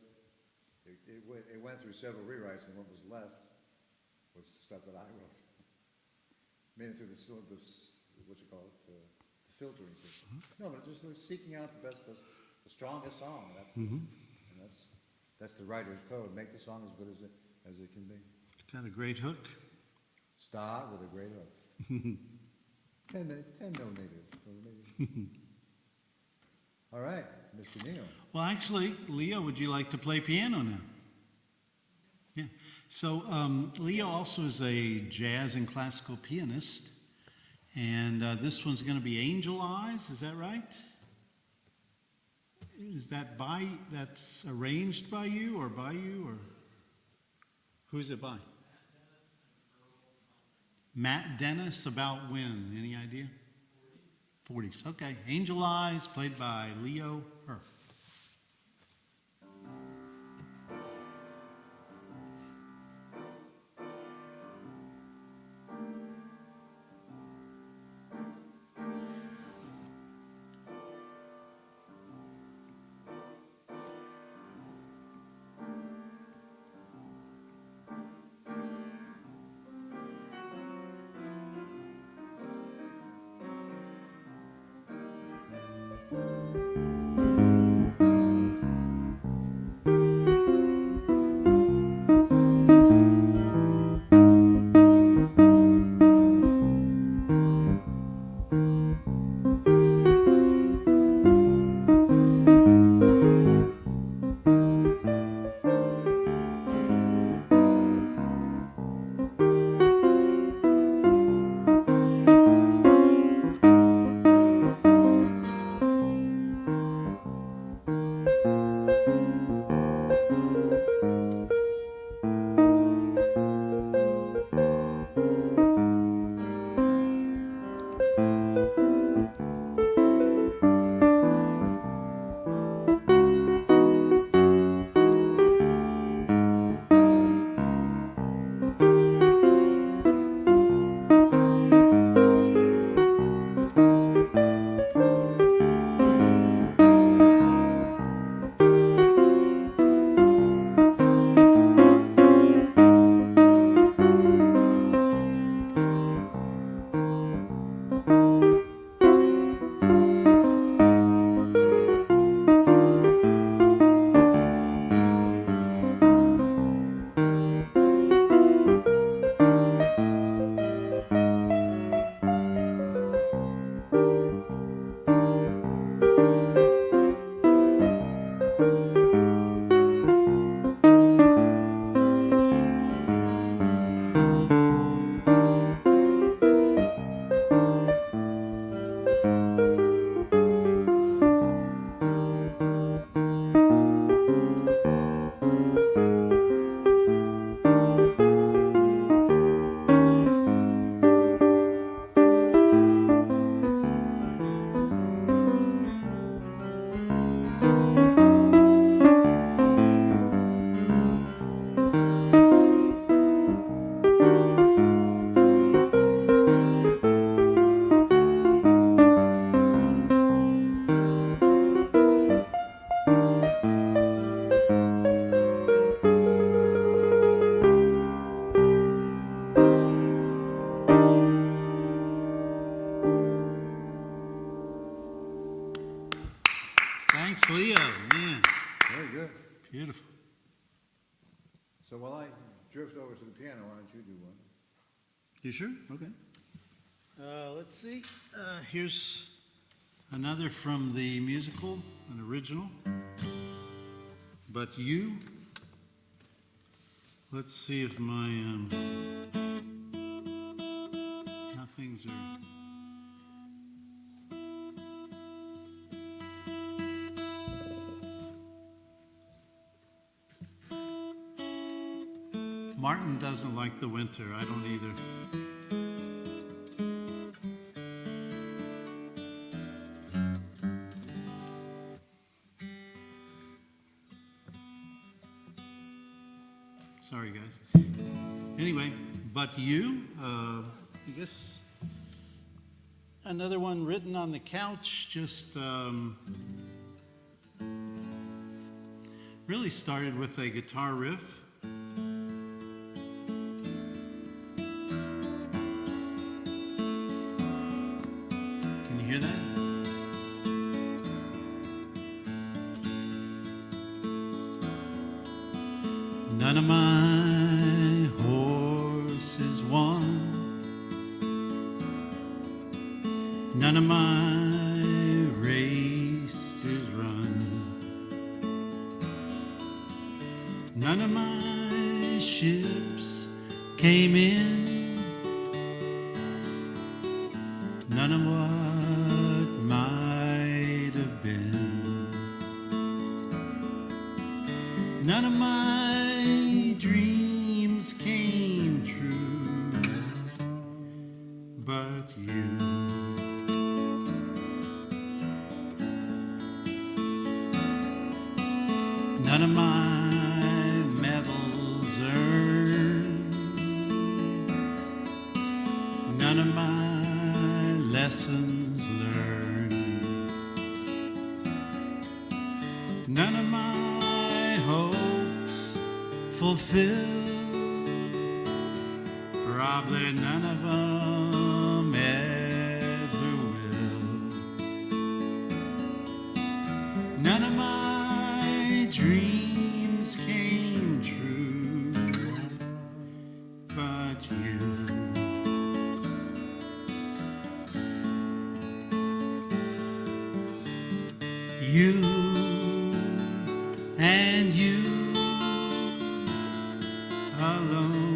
It went through several rewrites, and what was left was stuff that I wrote. Made it through the what you call it, the filtering system. No, but just seeking out the best, the strongest song. And that's the writer's code. Make the song as good as it can be. Got a great hook. Start with a great hook. 10 millimeters. All right, Mr. Neal. Well, actually, Leo, would you like to play piano now? Yeah. So Leo also is a jazz and classical pianist, and this one's going to be Angel Eyes. Is that right? Is that that's arranged by you, or who is it by? Matt Dennis. About when? Any idea? 40s. Okay. Angel Eyes, played by Leo Herf. That's Leo, man. Very good. Beautiful. So while I drift over to the piano, why don't you do one? You sure? Okay. Let's see. Here's another from the musical, an original. But You. Let's see if my how things are. Martin doesn't like the winter. I don't either. Sorry, guys. Anyway, But You, I guess another one written on the couch, just really started with a guitar riff. Can you hear that? None of my horses won, none of my races run, none of my ships came in, none of what might have been, none of my dreams came true, but you. None of my medals earned, none of my lessons learned, none of my hopes fulfilled, probably none of them ever will. None of my dreams came true, but you. You and you alone.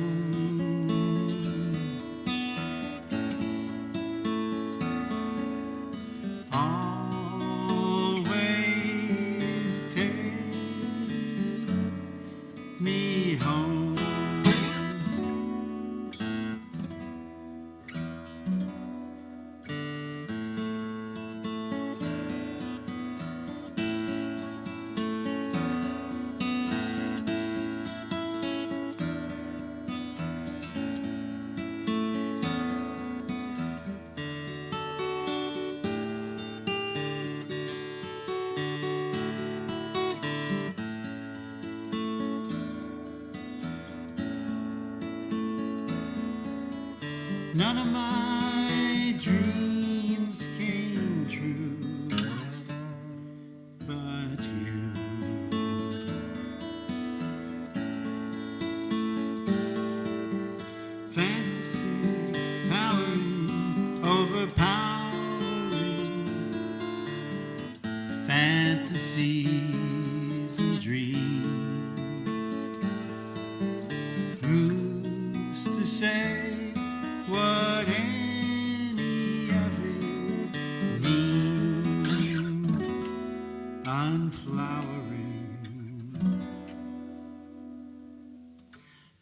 Always take me home. None of my dreams came true, but you. Fantasy towering, overpowering, fantasies and dreams. Who's to say what any of it means? Unflowering.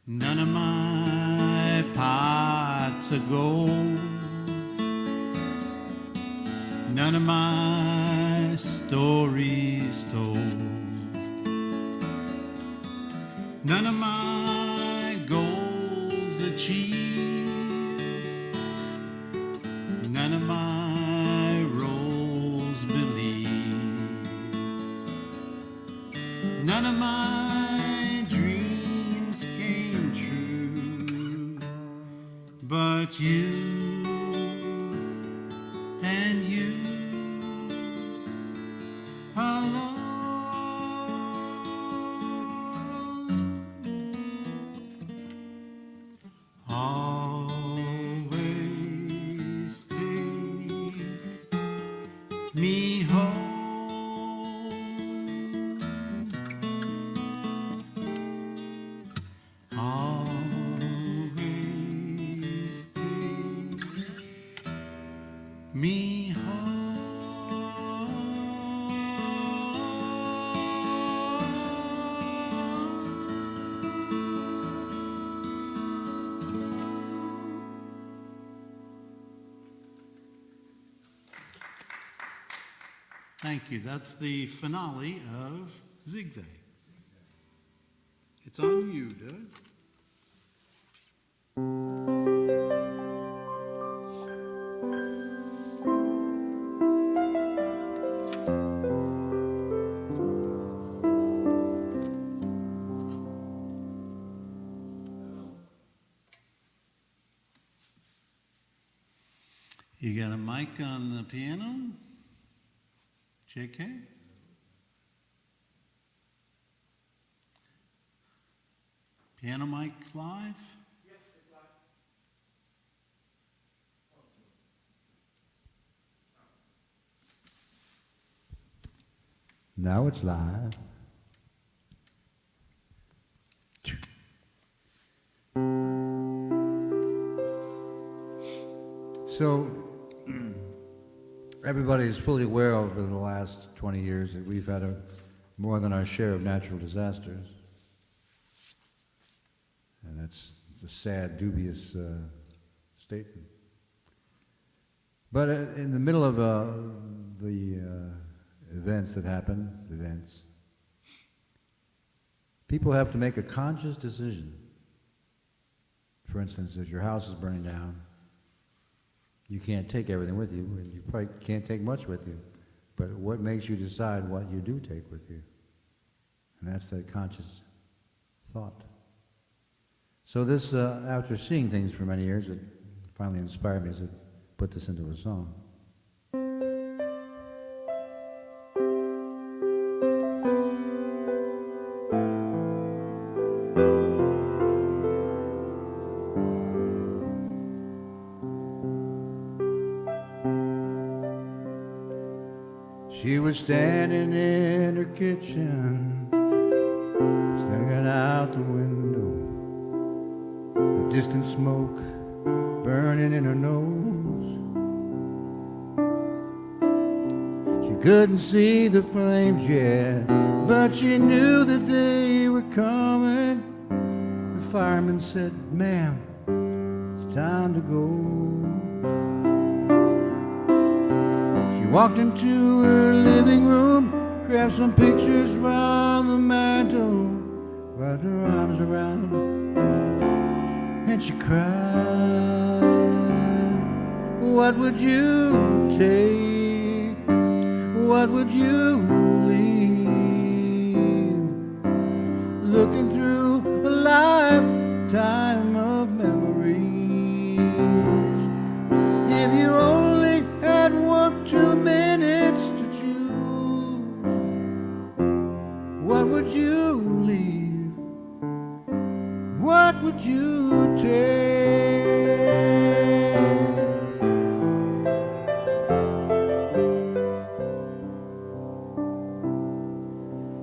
None of my pots of gold, none of my stories told, none of my goals achieved, none of my roles believed, none of my dreams came true, but you and you alone. me home. Always take me home. Thank you. That's the finale of Zig Zag. It's on you, Doug. You got a mic on the piano? JK? Piano mic live? Yes, it's live. Now it's live. So, everybody is fully aware over the last 20 years that we've had more than our share of natural disasters. And that's a sad, dubious statement. But in the middle of the events that happen, people have to make a conscious decision. For instance, if your house is burning down, you can't take everything with you, and you probably can't take much with you. But what makes you decide what you do take with you? And that's that conscious thought. So this, after seeing things for many years, it finally inspired me to put this into a song. She was standing in her kitchen, staring out the window, the distant smoke burning in her nose. She couldn't see the flames yet, but she knew that they were coming. The fireman said, "Ma'am, it's time to go." She walked into her living room, grabbed some pictures from the mantle, wrapped her arms around them, and she cried. What would you take? What would you leave? Looking through a lifetime of memories. If you only had 2 minutes to choose, what would you leave? What would you take?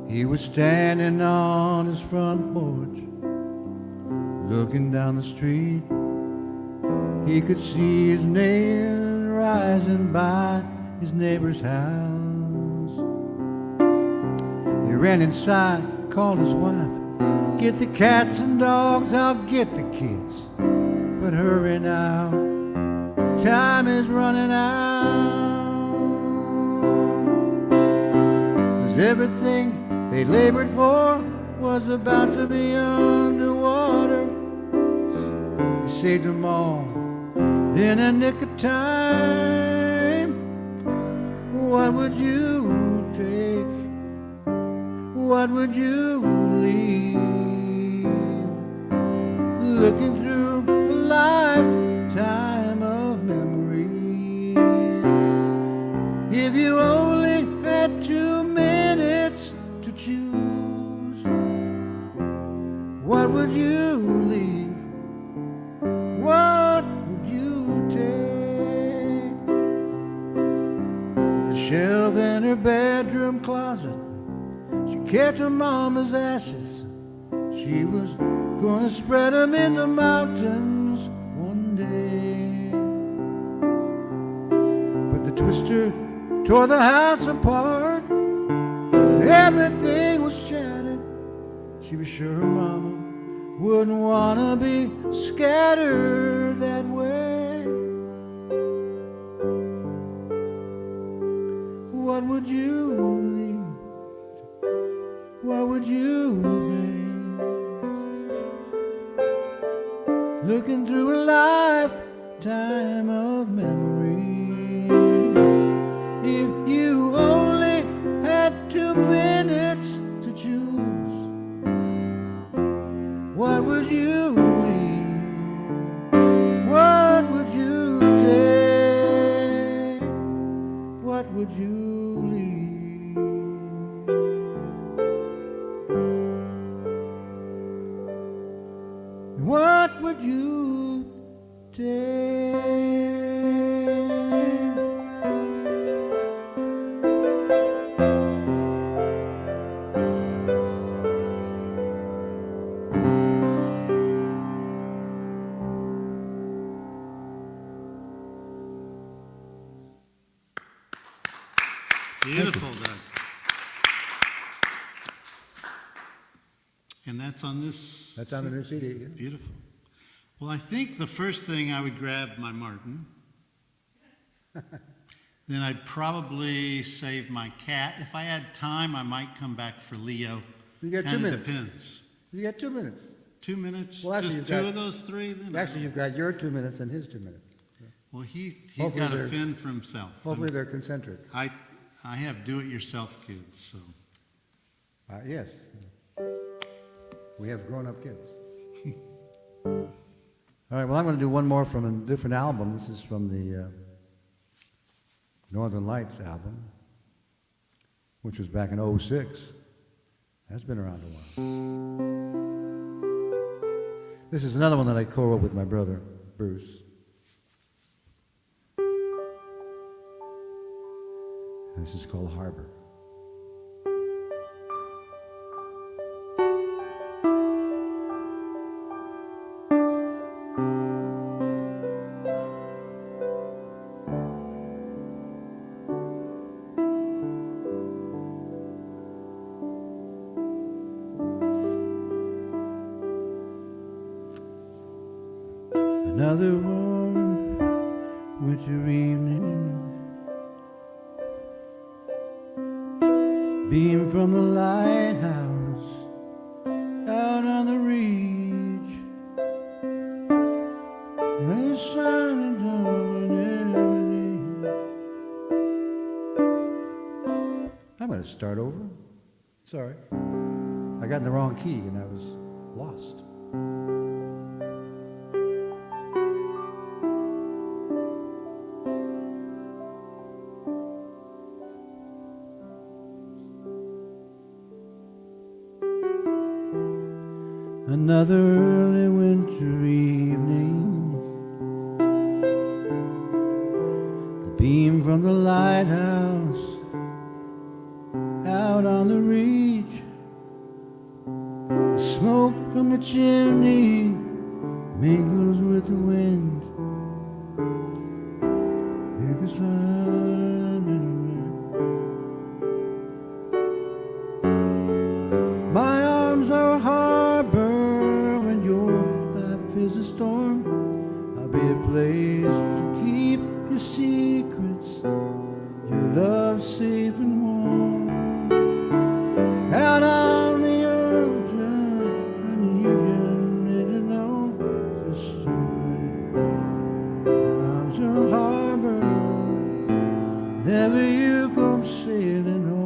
He was standing on his front porch, looking down the street. He could see his neighbors rising by his neighbor's house. He ran inside, called his wife, "Get the cats and dogs, I'll get the kids. But hurry now, time is running out." 'Cause everything they labored for was about to be underwater. He saved them all in a nick of time. What would you take? What would you leave? Looking through a lifetime of memories. If you only had 2 minutes to choose, what would you leave? What would you take? The shelf in her bedroom closet, she kept her mama's ashes. She was gonna spread them in the mountains one day. But the twister tore the house apart. Everything was shattered. She was sure her mama wouldn't wanna be scattered that way. What would you leave? What would you bring? Looking through a lifetime of memory. If you only had 2 minutes to choose, what would you leave? What would you take? What would you leave? What would you take? Beautiful, Doug. And that's on this? That's on the new CD. Yeah. Beautiful. Well, I think the first thing I would grab my Martin. Then I'd probably save my cat. If I had time, I might come back for Leo. You got 2 Kinda minutes. Depends. You got 2 minutes. 2 minutes? Well, actually, Just you've two got- of those three? Then Actually, you've got your 2 minutes and his 2 minutes. Well, he's Hopefully got to they're- fend for himself. Hopefully they're concentric. I have do-it-yourself kids, so. Yes. We have grown-up kids. All right, well, I'm going to do one more from a different album. This is from the Northern Lights album, which was back in '06. That's been around a while. This is another one that I co-wrote with my brother, Bruce. This is called Harbor. Another warm winter evening, beam from the lighthouse out on the reach, and the sun is on everything. I'm going to start over. Sorry. I got in the wrong key and I was lost. Another early winter evening, the beam from the lighthouse out on the reach, the smoke from the chimney mingles with the wind. Because my arms are a harbor when your life is a storm. I'll be a place to keep your secrets, your love safe and warm. Out on the ocean, and you can need to know the story. Arms are a harbor, never you come sailing home.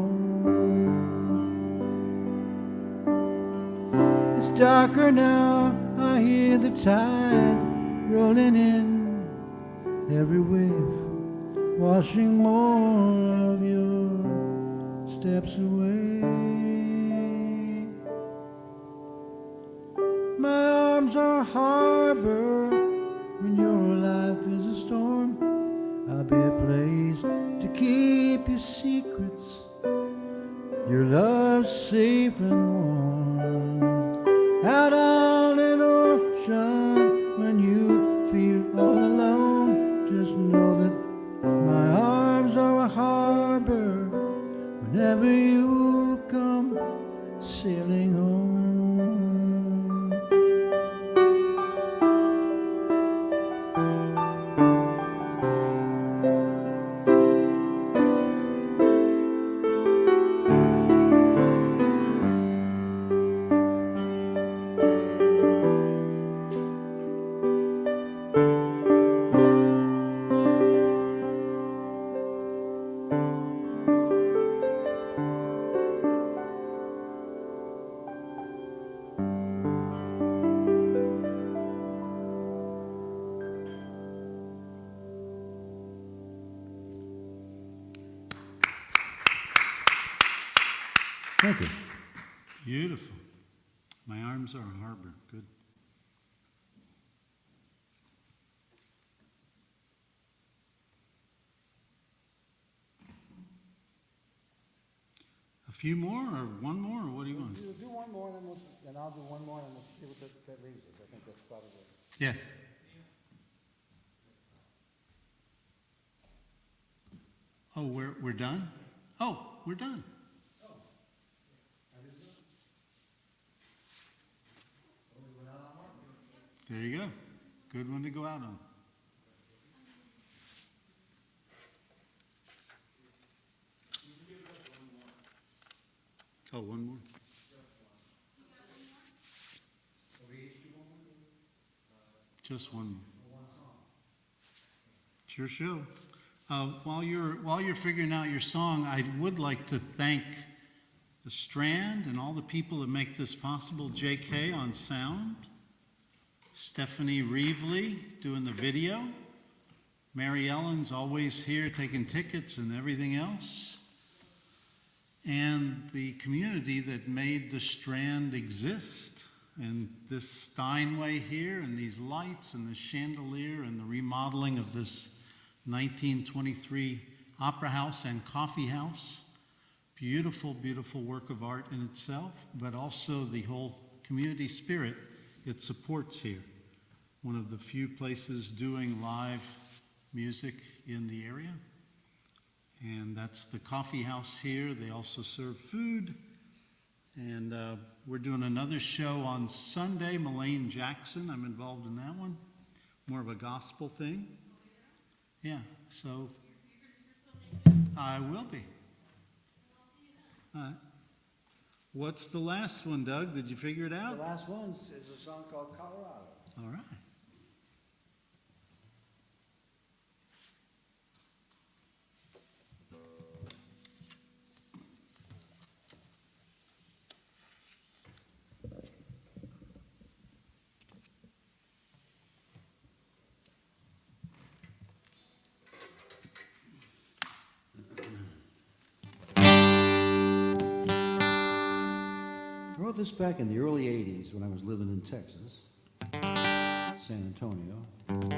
It's darker now, I hear the tide rolling in, every wave washing more of your steps away. My arms are a harbor when your life is a storm. I'll be a place ways to keep your secrets, your love safe and warm. Out on an ocean when you feel all alone, just know that my arms are a harbor whenever you come sailing home. Thank you. Beautiful. My arms are a harbor. Good. A few more, or one more, or what do you want? You do one more, and I'll do one more, and we'll see what that leaves us. I think that's probably. Yeah. Oh, we're done? Oh, we're done. There you go. Good one to go out on. Oh, one more. Just one more. Sure show. While you're figuring out your song, I would like to thank the Strand and all the people that make this possible. JK on sound. Stephanie Reevely doing the video. Mary Ellen's always here taking tickets and everything else. And the community that made the Strand exist. And this Steinway here, and these lights, and the chandelier, and the remodeling of this 1923 opera house and coffee house. Beautiful, beautiful work of art in itself, but also the whole community spirit it supports here. One of the few places doing live music in the area. And that's the coffee house here. They also serve food. And we're doing another show on Sunday, Melaine Jackson. I'm involved in that one. More of a gospel thing. Yeah, so I will be. What's the last one, Doug? Did you figure it out? The last one is a song called Colorado. All right. I wrote this back in the early 80s when I was living in Texas, San Antonio, doing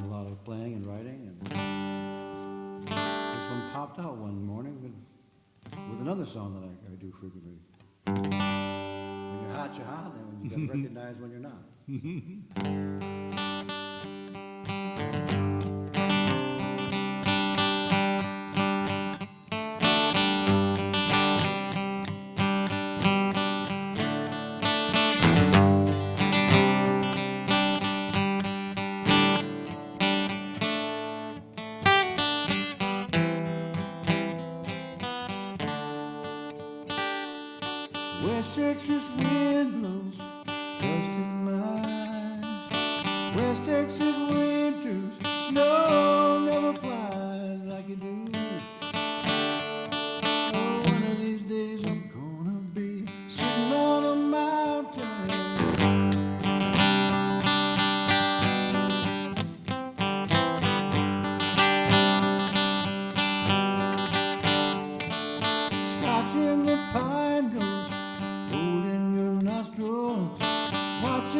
a lot of playing and writing, and this one popped out one morning with another song that I do frequently. When you're hot, and when you gotta recognize when you're not. West Texas wind blows dust in my eyes. West Texas winters, snow never flies like it do. Oh, one of these days I'm gonna be sitting on a mountain, scotching the pine cones, holding your nostrils, watching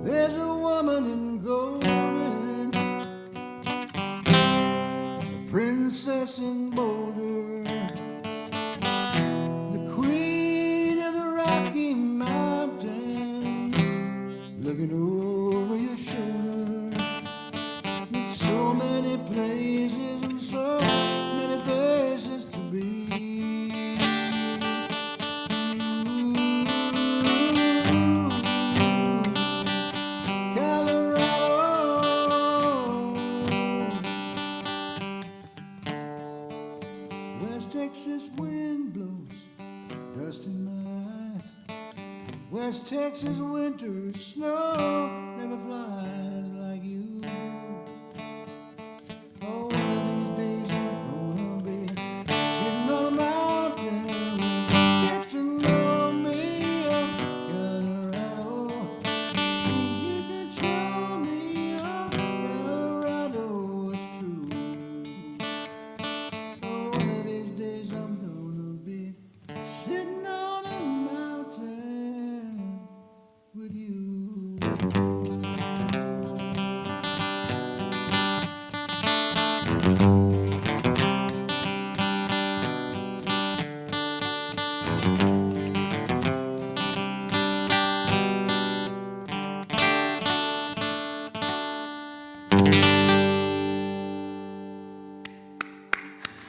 There's a woman in golden, a princess in Boulder, the queen of the Rocky Mountains, looking over your shoulder. There's so many places and so many places to be. West Texas wind blows dust in my eyes. West Texas winter snow never flies like you do. Oh, one of these days I'm gonna be sitting on a mountain. Get to know me of Colorado. You can show me of Colorado, it's true. Oh, one of these days I'm gonna be sitting on a mountain with you.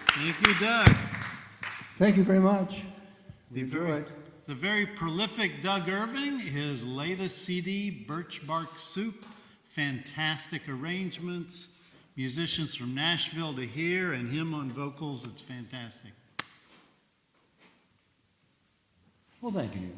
Thank you, Doug. Thank you very much. The Enjoy very, it. the very prolific Doug Irving, his latest CD, Birch Bark Soup, fantastic arrangements, musicians from Nashville to here, and him on vocals, it's fantastic. Well, thank you.